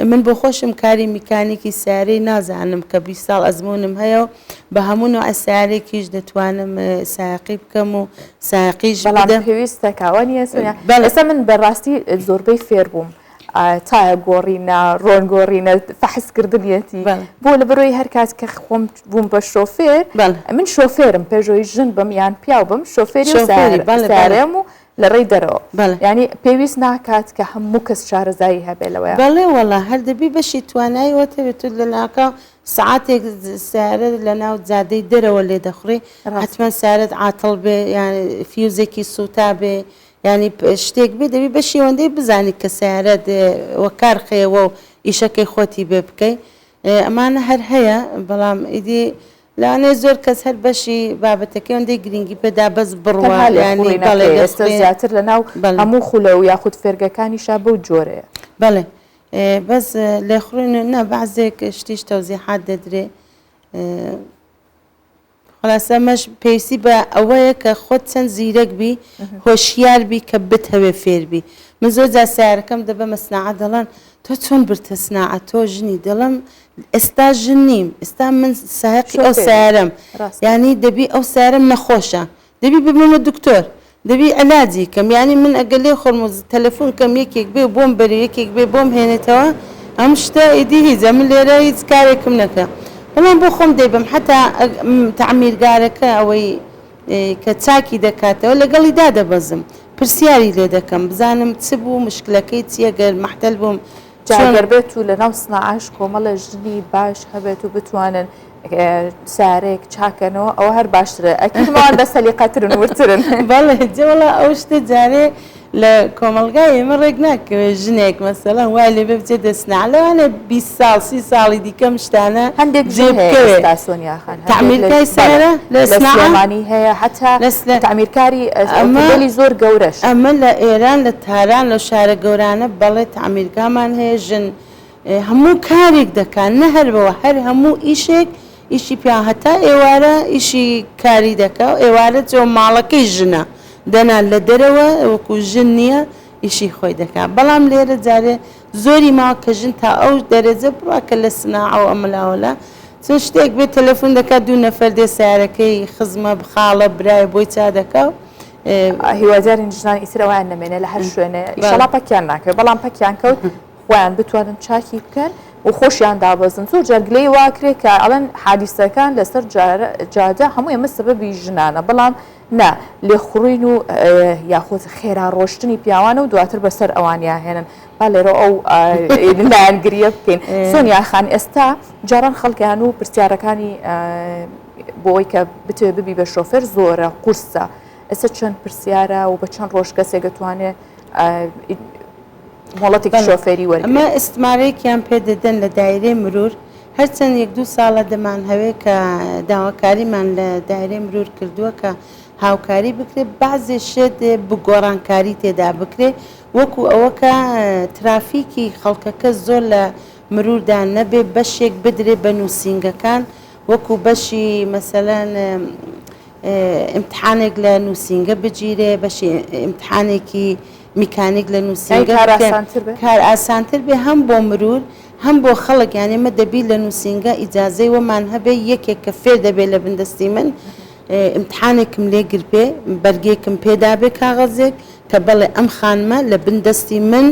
من بۆ خۆشم کاری میکانیکی سیارەی نازانم کە 20 ساڵ ئەزمونم هەیە و بە هەموو نوع سیارێکیش دەتوانم سایقی بکەم و سایقیش بەڵام بدەم. پێویستە کاوانیە سۆنیا بەڵێ. ئێستا من بەڕاستی زۆربەی فێر بووم تایە گۆڕینە ڕۆن گۆڕینە فەحسکردنیەتی بەڵێ. بۆ لە بەرۆی هەر کات کە خۆم بووم بە شۆفێر بەڵێ. من شۆفێرم پێشۆی ژن بم یان پیاو بم شۆفێری شۆفێری، بەڵێ، سارێم و لە ڕێی دەرەوە بەڵێ. ینی پێویست ناکات کە هەموو کەس شارەزایی هەبێ لەوەیە بەڵێ وەڵا هەر دەبی بەشی تواناییوەتە بێت لە ناکە سعاتێک سیارە لە ناو جادەی دەرەوە لێ دەخڕی حتمما سیارەت عاتڵ بێ یان فیوزێکی سوتا بێ ینی شتێک بێ دەبی بە شێوەندەی بزانیت کە سیارەت وەکار خێوە و ئیشەکەی خۆتی بێ بکەی ئەمانە هەر هەیە بەڵام ئیدی لەوانەیە زۆر کەس هەر بەشی بابەتەکەی ئەوەندەی گرنگی پێدا بەس بڕوە ینی بەڵێ ئێستا زیاتر لە ناو هەموو خولە و یاخود فێرگەکانیشا بەو جۆرەیە بەڵێ بەس لێخڕین نە بەعزێک شتیش تەوزیحات دەدرێ خلاصە مەش پێویستی بە ئەوەیە کە خۆت چەند زیرەک بی هۆشیار بی کە بتهەوێ فێر بی من زۆر جا سیارەکەم دەبە مەسناعە دەڵێن تۆ چۆن برتە سناعە تۆ ژنی دەڵم ئێستا ژن نیم ئێستا من سایقی ئەو سیارەم ینی دەبی ئەو سیارەم نەخۆشە دەبی ببمە دکتۆر دەبی علاجی کەم ینی من ئەگەلێ خۆم تەلەفۆن کەم یەکێک بێ بۆم بەری یەکێک بێ بۆم هێنێتەوە ئەم شتە ئیدی هیچ من لێرە هیچ کارێکم نەکە بەڵام بۆ خۆم دەیبم حتا تعمیرگارەکە ئەوەی کە چاکی دەکاتەوە لەگەڵی دادەبەزم پرسیاری لێ دەکەم بزانم چ بوو مشکلەکەی چیە گەر مەحتەل بووم جاگەر بێت و لە ناو سناعاش کۆمەڵە ژنی باش هەبێت و بتوانن سارێک چاکەنەوە ئەوە هەر باشترە ئەکیمان بە سەلیقەترن ورترن بەڵێ جەوڵە ئەو شتە جارێ لە کۆمەلگای ئێمە ڕێک ناکەوێت ژنێک مەسەڵەن وای لێ بێ بچێت دەسنا لەوانە 20 ساڵ 30 ساڵی دیکەم شتانە هەندێک جێبکەوێت سۆنیاخان تعمیرکاری سیارە لە سلێمانی هەیە حتا تعمیرکاری ئۆتۆمبیلی زۆر گەورەش ئەمە لە ئێران لە تاران لە شارە گەورانە بەڵێ تعمیرکامان هەیە ژن هەموو کارێک دەکات نە هەرەوە هەر هەموو ئیشێک ئیشی پیا هەتا ئێوارە ئیشی کاری دەکە ئێوارە جۆ ماڵەکەی ژنە دەنا لە دەرەوە وەکو ژن نییە ئیشی خۆی دەکات بەڵام لێرە جارێ زۆری ماوە کە ژن تا ئەو دەرەجە بڕاکە لە سناعە و ئەملاوەلا چۆن شتێک بێت تەلەفۆن دەکات دوو نەفەر دێ سیارەکەی خزمە بخاڵە برایە بۆی چا دەکا هیوادارین ژنان ئیترەوەیان نەمێنێ لە هەر شوێنێ ئیشەڵا پەکیان ناکەوێت بەڵام پەکیان کەوت خۆیان بتوانن چاکی بکەن و خۆشیان دابەزن زۆر جەرگلەی واکرێت کە ئەڵەن حادیسەکان لەسەر جادە هەموو ئێمە سەبەبی ژنانە بەڵام نا لێخڕین و یاخود خێرا ڕۆشتنی پیاوانە و دواتر بەسەر ئەوانیا هێنن با لێرە ئەو لایەنگریە بکەین سۆنیا خان ئێستا جاران خەڵکیان و پرسیارەکانی بۆی کە بتوێ ببی بە شۆفێر زۆرە قورسە ئێستا چەند پرسیارە و بە چەند ڕۆژ کەسێک دەتوانێت مۆڵەتێک شۆفێری وەرگێت ئەمە ئستمارەیەکیان پێ دەدەن لە دایرەی مرور هەرچەند 1-2 ساڵە دەمان هەوێ کە داواکاریمان لە دایرەی مرور کردووە کە هاوکاری بکرێت بعضێ شت بگۆڕانکاری تێدا بکرێت وەکو ئەوەکە ترافیکی خەڵکەکە زۆر لە مروردا نەبێ بەشێک بدرێت بە نووسینگەکان وەکو بەشی مەسەلەن امتحانێک لە نووسینگە بگیرێ بەشی امتحانێکی میکانیک لە نووسینگە کار ئاسانتر بێ هەم بۆ مرور هەم بۆ خەڵک یانێ مە دەبی لە نووسینگە ئیجازەی وەمان هەبێ یەکێک کە فێر دەبێت لە بندستی من امتحانێکم لێ گرپێ بەرگێکم پێدا بێ کاغەزێک کە بەڵێ ئەم خانمە لە بندستی من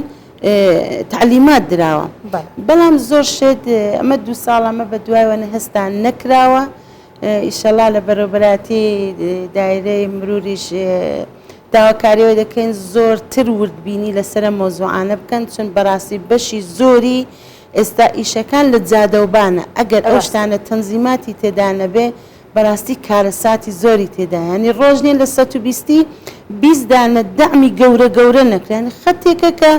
تعلیمات دراوە بەڵام زۆر شێت ئەمە 2 ساڵ ئەمە بە دوایوەنە هەستان نەکراوە ئیشەڵا لە بەرەبەراتی دایرەی مروریش داواکاریەوە دەکەین زۆرتر وردبینی لەسرە مۆزوعانە بکەن چون بەڕاستی بەشی زۆری ئێستا ئیشەکان لە جادەوبانە ئەگەر ئەو شتانە تەنزیماتی تێدا نەبێ بەڕاستی کارەساتی زۆری تێدا ینی ڕۆژنێ لە 120 دانە دەعمی گەورە نەکرێن خەتێکە کە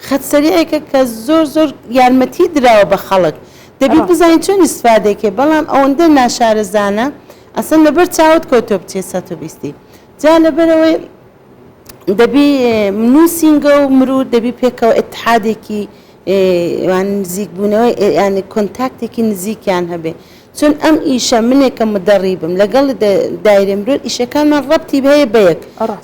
خەتسەریعێکە کە زۆر یارمەتی دراوە بە خەڵک دەبی بزانین چۆن ئیسفادێکێ بەڵام ئەوەندە ناشارەزانە ئەسەن لەبەر چاوت کۆتۆ بچێ 120 جا لەبەرەوەی دەبی نووسینگە و مرور دەبی پێکەوە ئەتحادێکی نزیک بوونەوەی ینی کۆنتاکتێکی نزیکیان هەبێ چون ئەم ئیشە منێکە مدەڕیبم لەگەڵ دایرە مرور ئیشەکانمان ڕەبتی هەیە بەیەک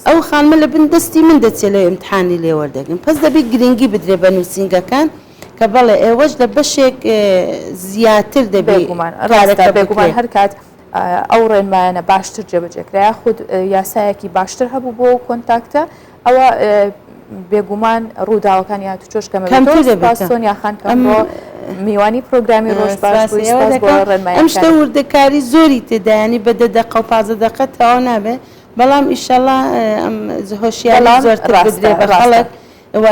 ئەو خانمە لە بن دەستی من دەچێت لە ئیمتحانی لێوەردەگرن پس دەبی گرنگی بدرێ بە نووسینگەکان کە بەڵێ ئێوەش لە بەشێک زیاتر دەبێت بێگومان هەر کات ئەو ڕێنمایانە باشتر جێبەجێکرا خود یاسایەکی باشتر هەبوو بۆ کۆنتاکتە ئەوە بێگومان ڕووداوەکانی هاتو چۆش کەمەسۆن یاخانکەم بۆ میوانی پرۆگرامی ڕۆژ باش ئەم شتە وردەکاری زۆری تێدایانی بە 10 دقە و 15 دقە تەواو نابێت بەڵام ئیشەڵا هۆشیاری زۆرتر بدرێ بە خەڵک و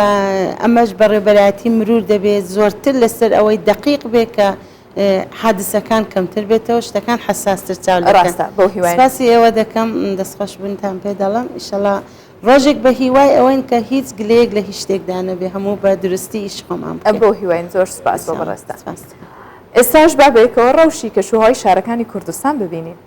ئەمەش بەڕێبەرایەتی مرور دەبێت زۆرتر لەسەر ئەوەی دقیق بێ کە حادسەکان کەمتر بێتەوە شتەکان حساستر چاو سپاسی ئێوە دەکەم دەستخۆش بنتان پێ دەڵم ئیشەڵا ڕۆژێک بە هیوای ئەوەن کە هیچ گلەیەک لە هیچ شتێکدا نەبێ هەموو بە درستی ئیش خۆمان بۆ هیواین زۆر سپاس بۆ بەڕێستان ئێستاش بابێکەوە ڕەوشی کەشوهای شارەکانی کوردستان ببینین.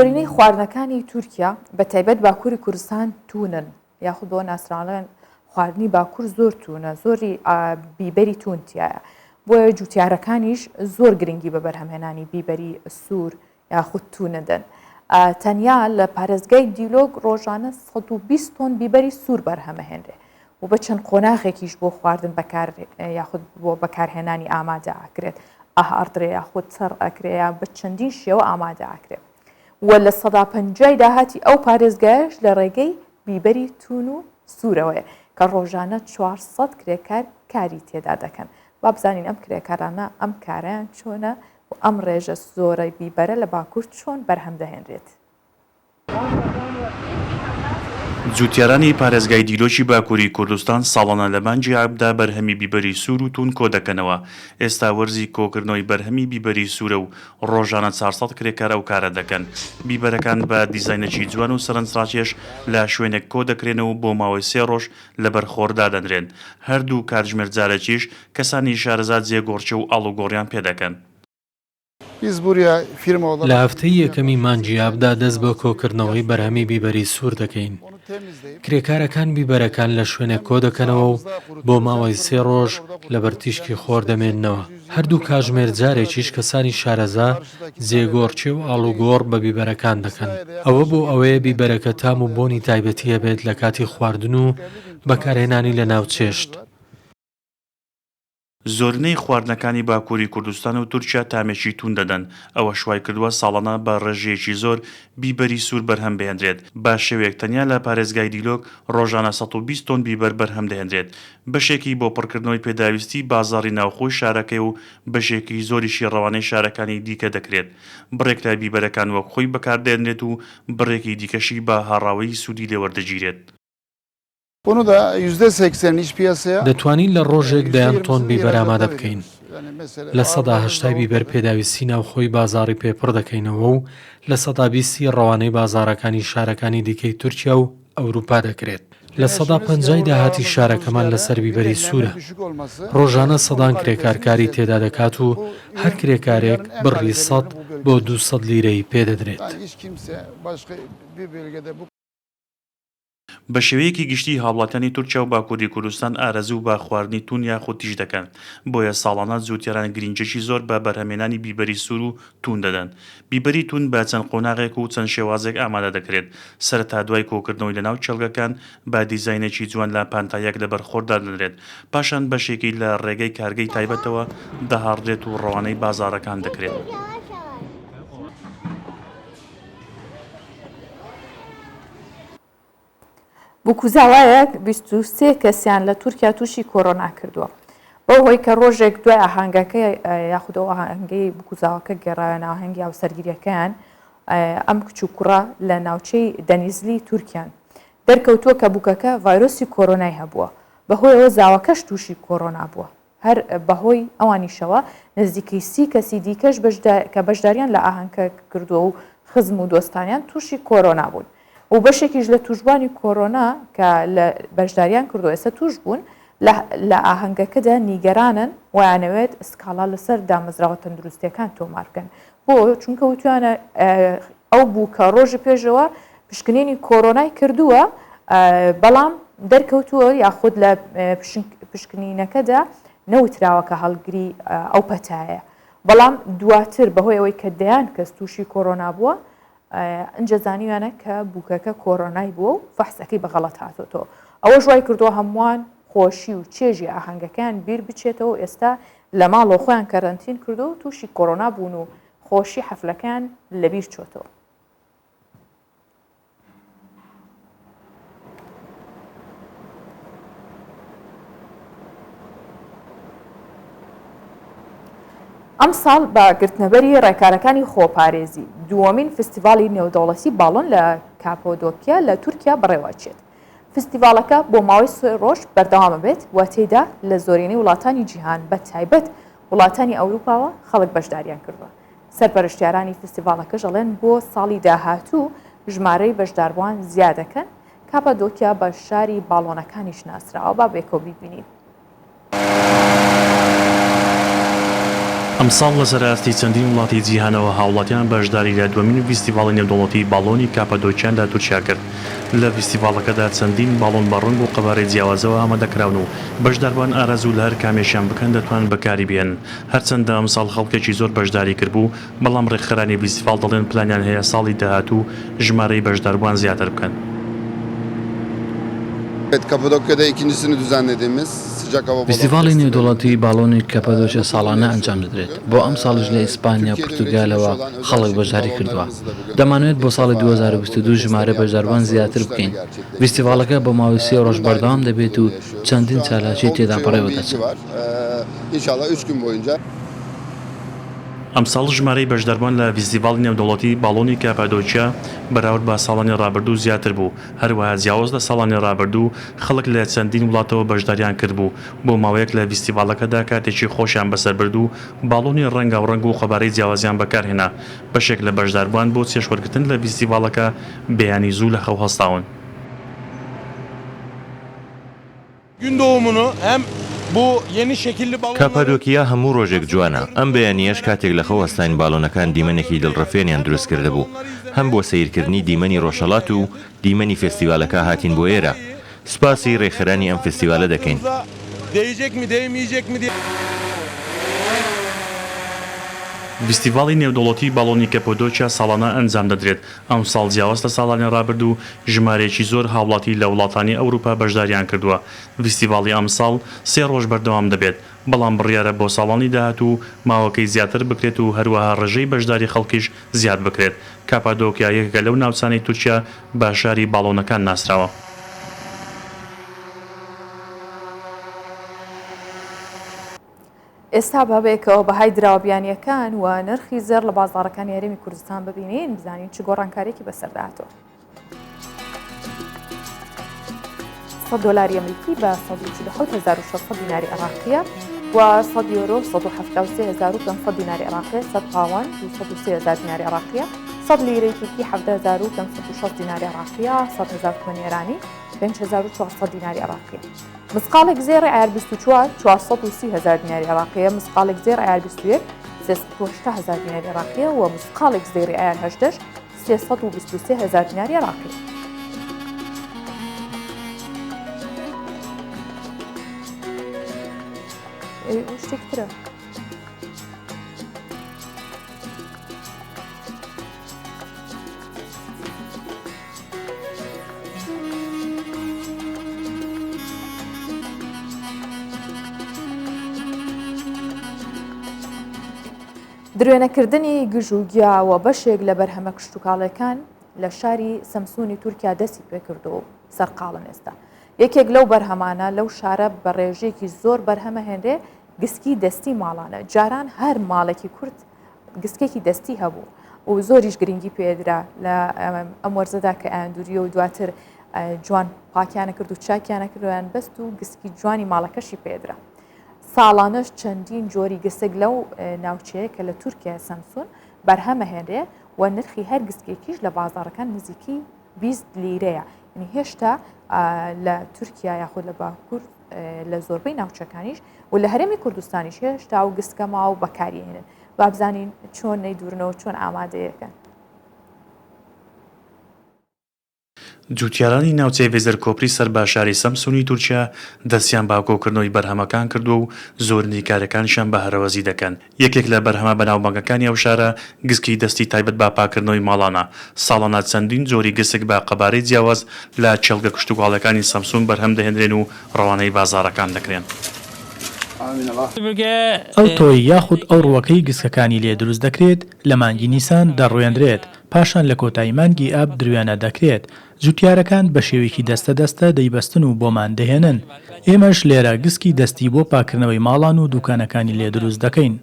زۆرینەی خواردنەکانی تورکیا بە تایبەت باکووری کوردستان تونن یاخود بۆ ناسراڵەن خواردنی باکوور زۆر تونە زۆری بیبەری تونتیایە بۆیە جوتیارەکانیش زۆر گرنگی بە بەرهەمهێنانی بیبەری سوور یاخود تونەدەن تەنیا لە پارێزگای دیلۆگ ڕۆژانە 120 تۆن بیبەری سوور بەرهەمەهێنرێ و بە چەند قۆناغێکیش بۆ خواردن بەکار یاخود بۆ بەکارهێنانی ئامادە ئاکرێت ئاهاردرێ یاخود سەر ئەکرێ بە چەندین شێوە ئامادە ئاکرێت وە لە 150 داهاتی ئەو پارێزگایش لە ڕێگەی بیبەری تون و سوورەوەیە کە ڕۆژانە 400 کرێکار کاری تێدا دەکەن با بزانین ئەم کرێکارانە ئەم کارەیان چۆنە و ئەم ڕێژە زۆرەی بیبەرە لە باکوور چۆن بەرهەم دەهێنرێت. جوتیارانی پارێزگای دیلۆکی باکووری کوردستان ساڵانە لە مانگی ئابدا بەرهەمی بیبەری سوور و تون کۆ دەکەنەوە. ئێستا وەرزی کۆکردنەوەی بەرهەمی بیبەری سوورە و ڕۆژانە 400 کرێکارە و کارە دەکەن. بیبەرەکان بە دیزاینێکی جوان و سەرنجڕاکێش لە شوێنێک کۆ دەکرێنەوە بۆ ماوەی 3 ڕۆژ لە بەرخۆردا دەنرێن. هەردوو کاتژمێر جارێکیش کەسانی شارەزاد جێگۆڕچە و ئاڵوگۆڕیان پێ دەکەن. لە هەفتەی یەکەمی مانجیابدا دەست بە کۆکردنەوەی بەرهەمی بیبەری سوور دەکەین. کرێکارەکان بیبەرەکان لە شوێنێک کۆ دەکەنەوە و بۆ ماوەی 3 ڕۆژ لە بەرتیشکی خۆر دەمێننەوە. هەردوو کاژمێر جارێکیش کەسانی شارەزا جێگۆڕچێ و ئاڵوگۆڕ بە بیبەرەکان دەکەن. ئەوە بۆ ئەوەیە بیبەرەکە تام و بۆنی تایبەتی هەبێت لە کاتی خواردن و بەکارهێنانی لە ناو چێشت. زۆرینەی خواردنەکانی باکووری کوردستان و تورکیا تامێکی تون دەدەن. ئەوە شوای کردووە ساڵانە بە ڕێژەیەکی زۆر بیبەری سوور بەرهەم بهێنرێت. با شێوەیەک تەنیا لە پارێزگای دیلۆک ڕۆژانە 120 تۆن بیبەر بەرهەم دەهێنرێت. بەشێکی بۆ پڕکردنەوەی پێداویستی بازاڕی ناوخۆی شارەکەی و بەشێکی زۆریشی ڕەوانەی شارەکانی دیکە دەکرێت. بڕێک لە بیبەرەکان وەک خۆی بەکاردێنرێت و بڕێکی دیکەشی بە هاڕاوەی سوودی لێوەردەگیرێت. دەتوانین لە ڕۆژێک دەیان تۆن بیبەر ئامادە بکەین. لە 80 بیبەر پێداویستی ناوخۆی بازاڕی پێپڕ دەکەینەوە و لە 120 ڕەوانەی بازاڕەکانی شارەکانی دیکەی تورکیا و ئەوروپا دەکرێت. لە 150 داهاتی شارەکەمان لەسەر بیبەری سوورە. ڕۆژانە سەدان کرێکارکاری تێدا دەکات و هەر کرێکارێک بڕی 100 بۆ 200 لیرەی پێدەدرێت. بە شێوەیەکی گشتی هاوڵاتیانی تورکیا و باکووری کوردستان ئارەزوو با خواردنی تون یاخود تیژ دەکەن. بۆیە ساڵانە زووتێران گرنگجێکی زۆر بە بەرهەمێنانی بیبەری سوور و تون دەدەن. بیبەری تون بە چەند قۆناغێک و چەند شێوازێک ئامادە دەکرێت. سەرەتا دوای کۆکردنەوەی لەناو چێلگەکان بە دیزاینێکی جوان لە پانتایەک لەبەر خۆردا دەنرێت. پاشان بەشێکی لە ڕێگەی کارگەی تایبەتەوە دەهاڕدرێت و ڕەوانەی بازاڕەکان دەکرێت. بکوزاوایەک 23 کەسیان لە تورکیا تووشی کۆرۆنا کردووە. بۆ هۆی کە ڕۆژێک دوای ئاهەنگەکە یاخودەوە ئاهەنگەی بکوزاوەکە گەڕایە ناوهەنگی هاوسەرگیریەکەیان ئەم کچ و کوڕە لە ناوچەی دەنیزلی تورکیان دەرکەوتووە کە بووکەکە ڤایرۆسی کۆرۆنای هەبووە. بەهۆی ئەوە زاوەکەش تووشی کۆرۆنا بووە. هەر بەهۆی ئەوانیشەوە نزیکەی 30 کەسی دیکەش کە بەشداریان لە ئاهەنگەکە کردووە و خزم و دۆستانیان تووشی کۆرۆنا بوون. و بەشێکیش لە توشبانی کۆرۆنا کە لە بەشداریان کردو ئێستا توش بوون لە ئاهەنگەکەدا نیگەرانن ویانەوێت سکاڵا لەسەر دامەزراوە تەندروستیەکان تۆمار بکەن. بۆ چونکە وتوانە ئەو بوو کە ڕۆژی پێشەوە پشکنینی کۆرۆنای کردووە بەڵام دەرکەوتووە یاخود لە پشکنینەکەدا نەوتراوەکە هەڵگری ئەو پەتایە. بەڵام دواتر بەهۆی ئەوەی کە دەیان کەس تووشی کۆرۆنا بووە ئەنجە زانیوانە کە بووکەکە کۆرۆنای بووە و فەحسەکەی بەغەڵەت هاتۆتەوە. ئەوە ژوای کردووە هەمووان خۆشی و چێژی ئاهەنگەکان بیر بچێتەوە ئێستا لە ماڵۆ خۆیان کەرەنتین کردو و تووشی کۆرۆنا بوون و خۆشی حەفلەکان لەبیر چۆتەوە. ئەم ساڵ بە گرتنەبەری ڕێکارەکانی خۆپارێزی دووەمین فستیڤاڵی نێودەوڵەتی باڵۆن لە کاپۆدۆکیا لە تورکیا بەڕێوەچێت. فستیڤاڵەکە بۆ ماوەی 3 ڕۆژ بەردەوامە بێت و تێیدا لە زۆرینەی وڵاتانی جیهان بە تایبەت وڵاتانی ئەوروپاوە خەڵک بەشداریان کردووە. سەرپەرشتیارانی فستیڤاڵەکە دەڵێن بۆ ساڵی داهاتوو ژمارەی بەشداربووان زیادەکەن. کاپۆدۆکیا بە شاری باڵۆنەکانی شناسراوە با بێکۆ بیبینین. ئەمساڵ لە سەراستی چەندین وڵاتی جیهانەوە هاوڵاتیان بەشداری لە دووەمین فستیڤاڵی نێودەوڵەتی باڵۆنی کاپۆدۆکیان لە تورکیا کرد. لە فستیڤاڵەکەدا چەندین باڵۆن بە ڕنگ و قەبارەی جیاوازەوە ئامادەکراون و بەشداربووان ئارەزوو لە هەر کامێشیان بکەن دەتوان بەکاری بێن. هەرچەندە ئەمساڵ خەڵکێکی زۆر بەشداری کردبوو بەڵام ڕێکخەرانی فستیڤاڵ دەڵێن پلانیان هەیە ساڵی داهاتوو ژمارەی بەشداربووان زیاتر بکەن. Kapadokya'da ikincisini düzenlediğimiz sıcak hava فستیڤاڵی نێودەوڵەتی باڵۆنی کەپەدۆکیا ساڵانە ئەنجام دەدرێت. بۆ ئەم ساڵش لە ئیسپانیا و پورتوگالەوە خەڵک بەشداری کردووە. دەمانوێت بۆ ساڵی 2022 ژمارە بەشداربووان زیاتر بکەین. فستیڤاڵەکە بە ماوەی 3 ڕۆژ بەردەوام دەبێت و چەندین چالاکی تێدا بەڕێوە دەچێت. İnşallah 3 gün boyunca ئەمساڵ ژمارەی بەشداربووان لە فستیڤاڵی نێودەوڵەتی باڵۆنی کاپۆدۆکیا بەراورد بە ساڵانی ڕابردوو زیاتر بوو. هەروەها جیاواز لە ساڵانی ڕابردوو خەڵک لە چەندین وڵاتەوە بەشداریان کردبوو. بۆ ماوەیەک لە فستیڤاڵەکەدا کاتێکی خۆشیان بەسەر برد و باڵۆنی ڕەنگاوڕەنگ و خەبارەی جیاوازیان بەکارهێنا. بەشێک لە بەشداربووان بۆ چێشوەرگرتن لە فستیڤاڵەکە بەیانی زوو لە خەو هەستاون. Gün doğumunu hem کاپادۆکیا هەموو ڕۆژێک جوانە ئەم بەیانیەش کاتێک لە خەوەستان باڵۆنەکان دیمەنێکی دڵڕەفێنیان دروست کرده بوو هەم بۆ سیرکردنی دیمەنی ڕۆژهەڵات و دیمەنی فستیڤالەکە هاتین بۆ ئێرە سوپاسی ڕێکخراانی ئەم فستیڤالە دەکەین. فستیڤاڵی نێودوڵەتی باڵۆنی کەپۆدۆچیا ساڵانە ئەنجام دەدرێت ئەم ساڵ جیاواز لە ساڵانی ڕابرد و ژمارەیەکی زۆر هاوڵاتی لە وڵاتانی ئەوروپا بەشداریان کردووە. فستیڤاڵی ئەم ساڵ 3 ڕۆژ بەردەوام دەبێت بەڵام بڕیارە بۆ ساڵانی داهات و ماوەکەی زیاتر بکرێت و هەروەها ڕێژەی بەشداری خەڵکیش زیاد بکرێت. کاپادۆکیا یەکێکە لەو ناوچانەی تورکیا بە شاری باڵۆنەکان ناسراوە. ئێستا بابێکەوە بەهای دراوەبیانیەکان و نرخی زێر لە بازاڕەکانی هەرێمی کوردستان ببینین بزانین چ گۆڕانکارێکی بەسەرداهاتەوە. $100 ئەمریکی بە 147,600 دیناری عێراقیە و 100 یۆرۆ 173,500 دیناری عێراقیە 100 پاوەند 203,000 دیناری عێراقیە 100 لیرەی تورکی 17,560 دیناری عێراقیە 100,000 تومانی ئێرانی 5,400 دیناری عێراقیە. مسقالێک زێڕی ئایار 24 430,000 دیناری عێراقیە مسقالێک زێر ئایار 21 380,000 دیناری عێراقیە و مسقالێک زێری ئایار 18 323,000 دیناری عێراقیە. شتێکترە درێنەکردنی گژوگیاوە بەشێک لە بەرهەمە کشتتوکاڵەکان لە شاری سەمسونی تورکیا دەستی پێکردو و سەرقاڵن ئێستا یەکێک لەو بەرهەمانە لەو شارە بە ڕێژێکی زۆر بەرهەمە هێنرێ گسکی دەستی ماڵانە جاران هەر ماڵێکی کورد گسکێکی دەستی هەبوو و زۆریش گرنگی پێدرا لە ئەم وەرزەدا کە ئاندوریە و دواتر جوان پاکیانە کرد و چاکیانە کردویان بەست و گسکی جوانی ماڵەکەشی پێدرا. ساڵانەش چەندین جۆری گسک لەو ناوچەیە کە لە تورکیا سەمسون بەرهەمە هێنرێ و نرخی هەر گسکێکیش لە بازاڕەکان نزیکی 20 لیرەیە. یعنی هێشتا لە تورکیا یاخود لە باکوور لە زۆربەی ناوچەکانیش و لە هەرێمی کوردستانیش هێشتا و گسکە ماوە بەکارهێنن با بزانین چۆن نەیدورنەوە چۆن ئامادەیەکەن. جوتیارانی ناوچەی ڤێزەر کۆپری سەر باشاری سەمسونی تورکیا دەستیان باکۆکردنەوەی بەرهەمەکان کردو و زۆر نیکارەکانشان بە هەرەوەزی دەکەن. یەکێک لە بەرهەمە بەناوبانگەکانی ئەو شارە گسکی دەستی تایبەت بە پاکردنەوەی ماڵانە. ساڵانە چەندین جۆری گسک بە قەبارەی جیاواز لە چێلگە کشتتوکاڵەکانی سەمسون بەرهەم دەهێنرێن و ڕەوانەی بازاڕەکان دەکرێن. ئەو تۆی یاخود ئەو ڕووەکەی گسکەکانی لێ دروست دەکرێت لە مانگی نیسان دەڕوێنرێت پاشان لە کۆتایی مانگی ئاب دروێنە دەکرێت. جوتیارەکان بە شێوەیەکی دەستە دەیبەستن و بۆمان دەهێنن. ئێمەش لێرە گسکی دەستی بۆ پاکردنەوەی ماڵان و دوکانەکانی لێ دروست دەکەین.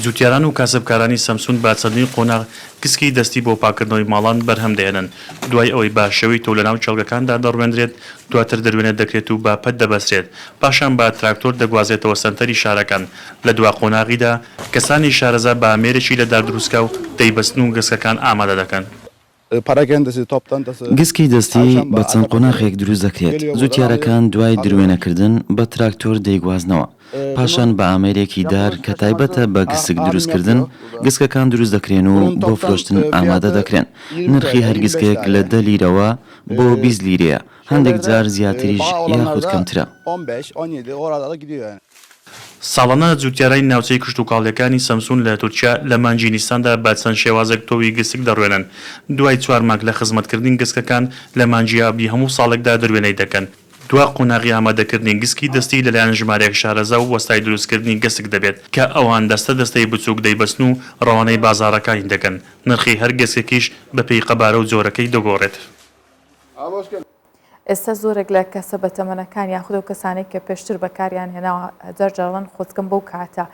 جوتیاران و کاسبکارانی سەمسون با چەندین قۆناغ گسکی دەستی بۆ پاکردنەوەی ماڵان بەرهەم دێنن. دوای ئەوەی با شێوەی تۆ لە ناو چێلگەکاندا دەڕوێنرێت دواتر دەروێنێت دەکرێت و با پەت دەبەسرێت پاشان با تراکتۆر دەگوازێتەوە سەنتەری شارەکان. لە دوا قۆناغیدا کەسانی شارەزا بە ئامێرێکی لە داردروستکە و دەیبەستن و گسکەکان ئامادە دەکەن. گسکی دەستی بە چەند قۆناغێک دروست دەکرێت. زوتیارەکان دوای دروێنەکردن بە تراکتۆر دەیگوازنەوە پاشان بە ئامێرێکی دار کە تایبەتە بە گسک دروستکردن گسکەکان دروست دەکرێن و بۆ فرۆشتن ئامادە دەکرێن. نرخی هەر گسکێک لە 10 لیرەوە بۆ 20 لیرەیە هەندێک جار زیاتریش یاخود کەمترە. ساڵانە جوتیارای ناوچەی کشتتوکاڵیەکانی سەمسون لە تورکیا لە مانگی نیساندا بە چەند شێوازێک تۆوی گسک دەڕوێنن. دوای 4 مانگ لە خزمەتکردنی گسکەکان لە مانگی ئابی هەموو ساڵێکدا دەروێنەی دەکەن. دوا قۆناغی ئامادەکردنی گسکی دەستی لەلایەن ژمارەیەک شارەزا و وەستای دروستکردنی گسک دەبێت کە ئەوان دەستەی بچووک دەیبەستن و ڕەوانەی بازاڕەکانی دەکەن. نرخی هەر گسکێکیش بەپێی قەبارە و جۆرەکەی دەگۆڕێت. ئێستا زۆرێک لە کەسە بەتەمەنەکان یاخود و کەسانێک کە پێشتر بەکاریان هێناوە جەرجەڵەن خۆچکەم بەو کاتە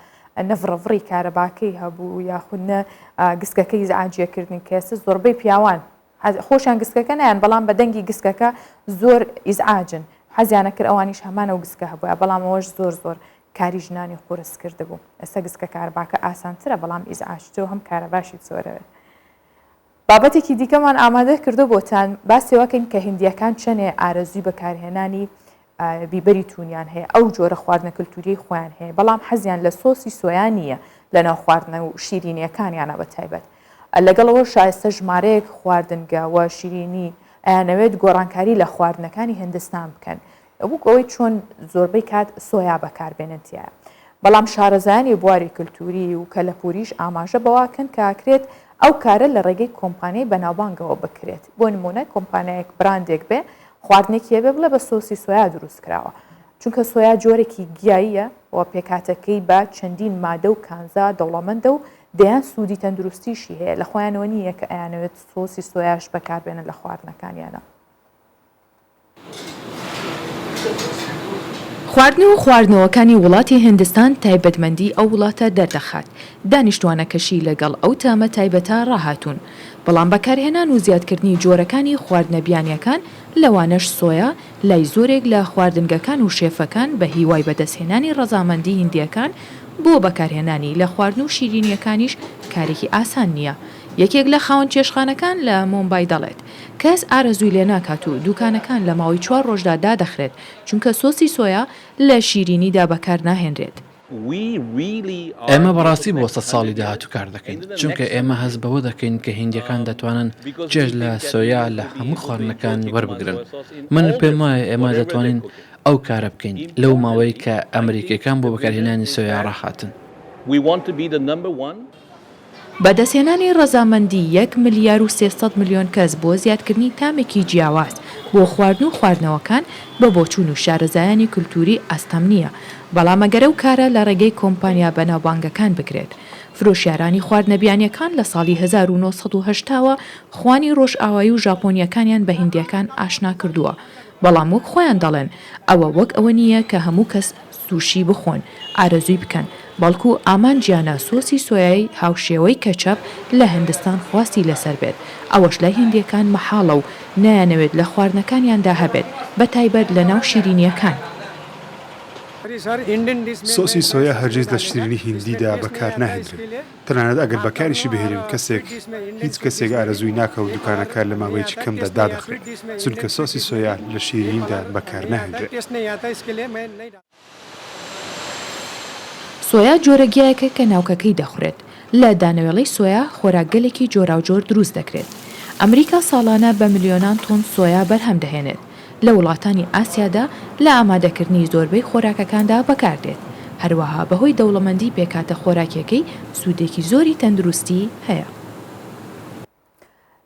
نەڤڕەڤڕی کارەباکەی هەبوو یاخودنە گسکەکەی ئاجیەکردنی کە ئێستا زۆربەی پیاوان خۆشیان گسکەکە نیان بەڵام بە دەنگی گسکەکە زۆر ئیزعاجن حەزیانە کرد ئەوانیش هەمانە و گسکە هەبووە بەڵام ئەوەش زۆر کاری ژنانی قورس کرده بوو. ئێستا گسکە کارەباکە ئاسانترە بەڵام ئیزعاجتەوە هەم کارەباشی زۆرەوێت. بابەتێکی دیکەمان ئامادە کردو بۆتان باسیەوەکەین کە هندیەکان چەنێ ئارەزوی بەکارهێنانی بیبەری تونیان هەیە ئەو جۆرە خواردنە کللتوری خۆیان هەیە بەڵام حەزیان لە سۆسی سۆیان نییە لە ناو خواردنە و شیرینیەکانیانە بە تایبەت لەگەڵەوە شایستە ژمارەیەک خواردنگە و شیرینی ئەیانەوێت گۆڕانکاری لە خواردنەکانی هندستان بکەن بوو ئەوەی چۆن زۆربەی کات سۆیا بەکاربێنێتیە بەڵام شارەزایانی بواری کللتوری و کەلەپوریش ئاماژە بەواکەن کاکرێت ئەو کارە لە ڕێگەی کۆمپانیای بەناوبانگەوە بکرێت بۆ نمونە کۆمپانیایەک براندێک بێ خواردنێکی هەبێ بڵێ بە سۆسی سۆیا دروست کراوە چونکە سۆیا جۆرێکی گیاییە و پێکاتەکەی بە چەندین مادە و کانزا دەوڵەمەندە و دەیان سوودی تەندروستیشی هەیە لە خۆیانەوە نییە کە ئەیانەوێت سۆسی سۆیاش بەکاربێنن لە خواردنەکانیانە. خواردن و خواردنەوەکانی وڵاتی هندستان تایبەتمەندی ئەو وڵاتە دەردەخات دانیشتوانەکەشی لەگەڵ ئەو تامە تایبەتە ڕاهاتوون بەڵام بەکارهێنان و زیادکردنی جۆرەکانی خواردنەبیانیەکان لەوانەش سۆیا لای زۆرێک لە خواردنگەکان و شێفەکان بە هیوای بەدەستهێنانی ڕەزامەندی هیندیەکان بۆ بەکارهێنانی لە خواردن و شیرینیەکانیش کارێکی ئاسان نییە یەکێک لە خاوەن چێشخانەکان لە مۆمبای دەڵێت کەس ئارەزووی لێ ناکات و دوکانەکان لە ماوەی 4 ڕۆژدا دادەخرێت چونکە سۆسی سۆیا لە شیرینیدا بەکار ناهێنرێت. ئێمە بەڕاستی بۆ 100 ساڵی داهاتوو کار دەکەین چونکە ئێمە هەست بەوە دەکەین کە هیندیەکان دەتوانن جێژ لە سۆیا لە هەموو خواردنەکان وەربگرن من پێم وایە ئێمە دەتوانین ئەو کارە بکەین لەو ماوەی کە ئەمریکەکان بۆ بەکارهێنانی سۆیا ڕاهاتن. بەدەستهێنانی ڕەزامەندی 1 ملیار و 300 ملیۆن کەس بۆ زیادکردنی تامێکی جیاواز بۆ خواردن و خواردنەوەکان بە بۆچوون و شارەزایانی کولتوری ئاستەم نییە بەڵام ئەگەرە و کارە لە ڕێگەی کۆمپانیا بەناوبانگەکان بکرێت فرۆشیارانی خواردنەبیانیەکان لە ساڵی 1970ەوە خوانی ڕۆژئاوایی و ژاپۆنیەکانیان بە هیندیەکان ئاشنا کردووە بەڵام وەک خۆیان دەڵێن ئەوە وەک ئەوە نییە کە هەموو کەس سوشی بخۆن ئارەزووی بکەن بەڵکو ئامانجیانە سۆسی سۆیایی هاوشێوەی کەچەپ لە هندستان خواستی لەسەر بێت ئەوەش لای هیندیەکان مەحاڵە و نایانەوێت لە خواردنەکانیاندا هەبێت بە تایبەت لە ناو شیرینیەکان. سۆسی سۆیا هەرگیز لە شیرینی هیندیدا بەکار ناهێنرێت تەنانەت ئەگەر بەکاریشی بهێنن کەسێک هیچ کەسێک ئارەزووی ناکە و دوکانەکار لە ماوەیەکی کەمدا دادەخرێت چونکە سۆسی سۆیا لە شیرینیدا بەکار ناهێنرێت. سۆیا جۆرەگیایەکە کە ناوکەکەی دەخورێت لە دانەوێڵەی سۆیا خۆراکگەلێکی جۆراوجۆر دروست دەکرێت ئەمریکا ساڵانە بە ملیۆنان تۆن سۆیا بەرهەم دەهێنێت لە وڵاتانی ئاسیادا لە ئامادەکردنی زۆربەی خۆراکەکاندا بەکاردێت هەروەها بەهۆی دەوڵەمەندی پێکاتە خۆراکیەکەی سوودێکی زۆری تەندروستی هەیە.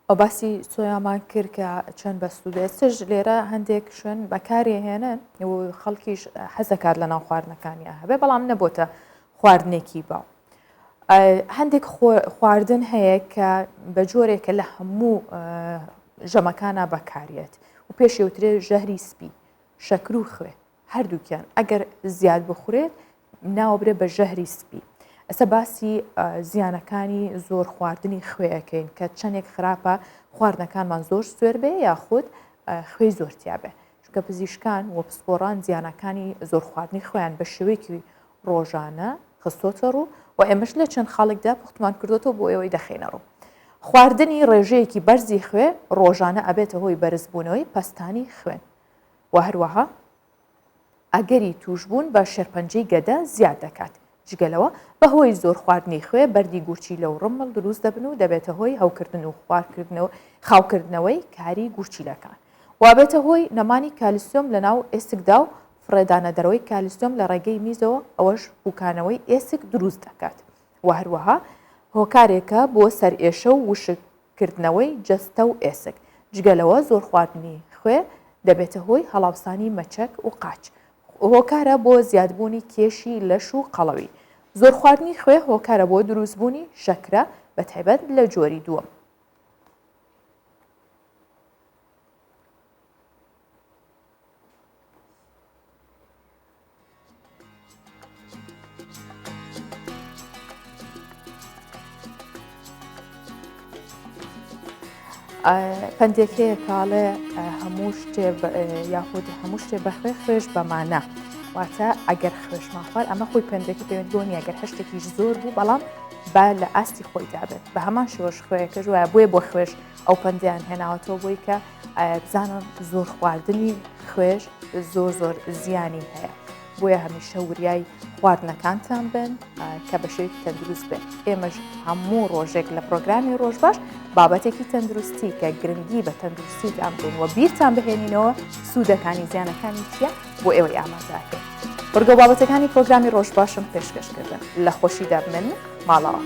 ئەو باسی سۆیامان کرد کە چەند بەستودێتش لێرە هەندێک شوێن بەکارێهێنن و خەڵکیش حەزەکات لە ناو خواردنەکانیان هەبێ بەڵام نەبووتە خواردنێکی باو. هەندێک خواردن هەیە کە بە جۆرێکە لە هەموو ژەمەکانە بەکارێت و پێشێوترێ ژەهری سپی شەکر و خوێ هەردووکیان ئەگەر زیاد بخورێت ناوبرێ بە ژەهری سپی. ئەسە باسی زیانەکانی زۆر خواردنی خوێەکەین کە چەندێک خراپە خواردنەکانمان زۆر سوێر بێ یاخود خوێی زۆرتیا بێ چونکە پزیشکان و پسپۆڕان زیانەکانی زۆر خواردنی خۆیان بە شێوەیەکی ڕۆژانە خستۆتە ڕوو و ئێمەش لە چەند خاڵێکدا پوختمان کردوەوە بۆ ئێوەی دەخێنە ڕوو. خواردنی ڕێژەیەکی بەرزی خوێ ڕۆژانە ئەبێتە هۆی بەرزبوونەوەی پەستانی خوێن و هەروەها ئەگەری توشبوون بە شێرپەنجەی گەدە زیاد دەکات. جگەلەوە بەهۆی زۆر خواردنی خوێ بەردی گورچی لەو ڕمڵ دروست دەبن و دەبێتە هۆی هەوکردن و خاوکردنەوەی کاری گورچیلەکان. وابێتە هۆی نەمانی کالیسیۆم لە ناو ئێسکدا و فڕێدانەدەرەوەی کالیسیۆم لە ڕێگەی میزەوە ئەوەش بووکانەوەی ئێسک دروست دەکات. و هەروەها هۆکارێکە بۆ سەرئێشە و وشکردنەوەی جەستە و ئێسک. جگەلەوە زۆر خواردنی خوێ دەبێتە هۆی هەڵاوسانی مەچەک و قاچ. هۆکارە بۆ زیادبوونی کێشی لەش و قەڵەوی. زۆر خواردنی خوێ هۆکارە بۆ دروستبوونی شەکرە بە تایبەت لە جۆری دووەم. پندێکەیە کاڵێ هەموو شتێ یاخود هەموو شتێ بەخوێ خوێش بەمانە واتە ئەگەر خوێشمان خوارد ئەمە خۆی پندێکی پەیوەند بۆ نیە ئەگەر هەشتێکیش زۆر بوو بەڵام با لە ئاستی خۆی دابێت بە هەمان شۆش خوێەکەش وایە بۆیە بۆ خوێش ئەو پندیان هێناوەتەوە بۆی کە بزانن زۆر خواردنی خوێش زۆر زیانی هەیە بۆیە هەمیشە وریای خواردنەکانتان بن کە بە شێوەیەکی تەندروست بێت ئێمەش هەموو ڕۆژێک لە پرۆگرامی ڕۆژباش بابەتێکی تەندروستی کە گرنگی بە تەندروستیتان بین و بیرتان بهێنینەوە سوودەکانی زیانەکانی چیە بۆ ئێوەی ئامادەکەن بەرگە بابەتەکانی پرۆگرامی ڕۆژباشم پێشکەشکردن لە خۆشی دەبمن ماڵەوە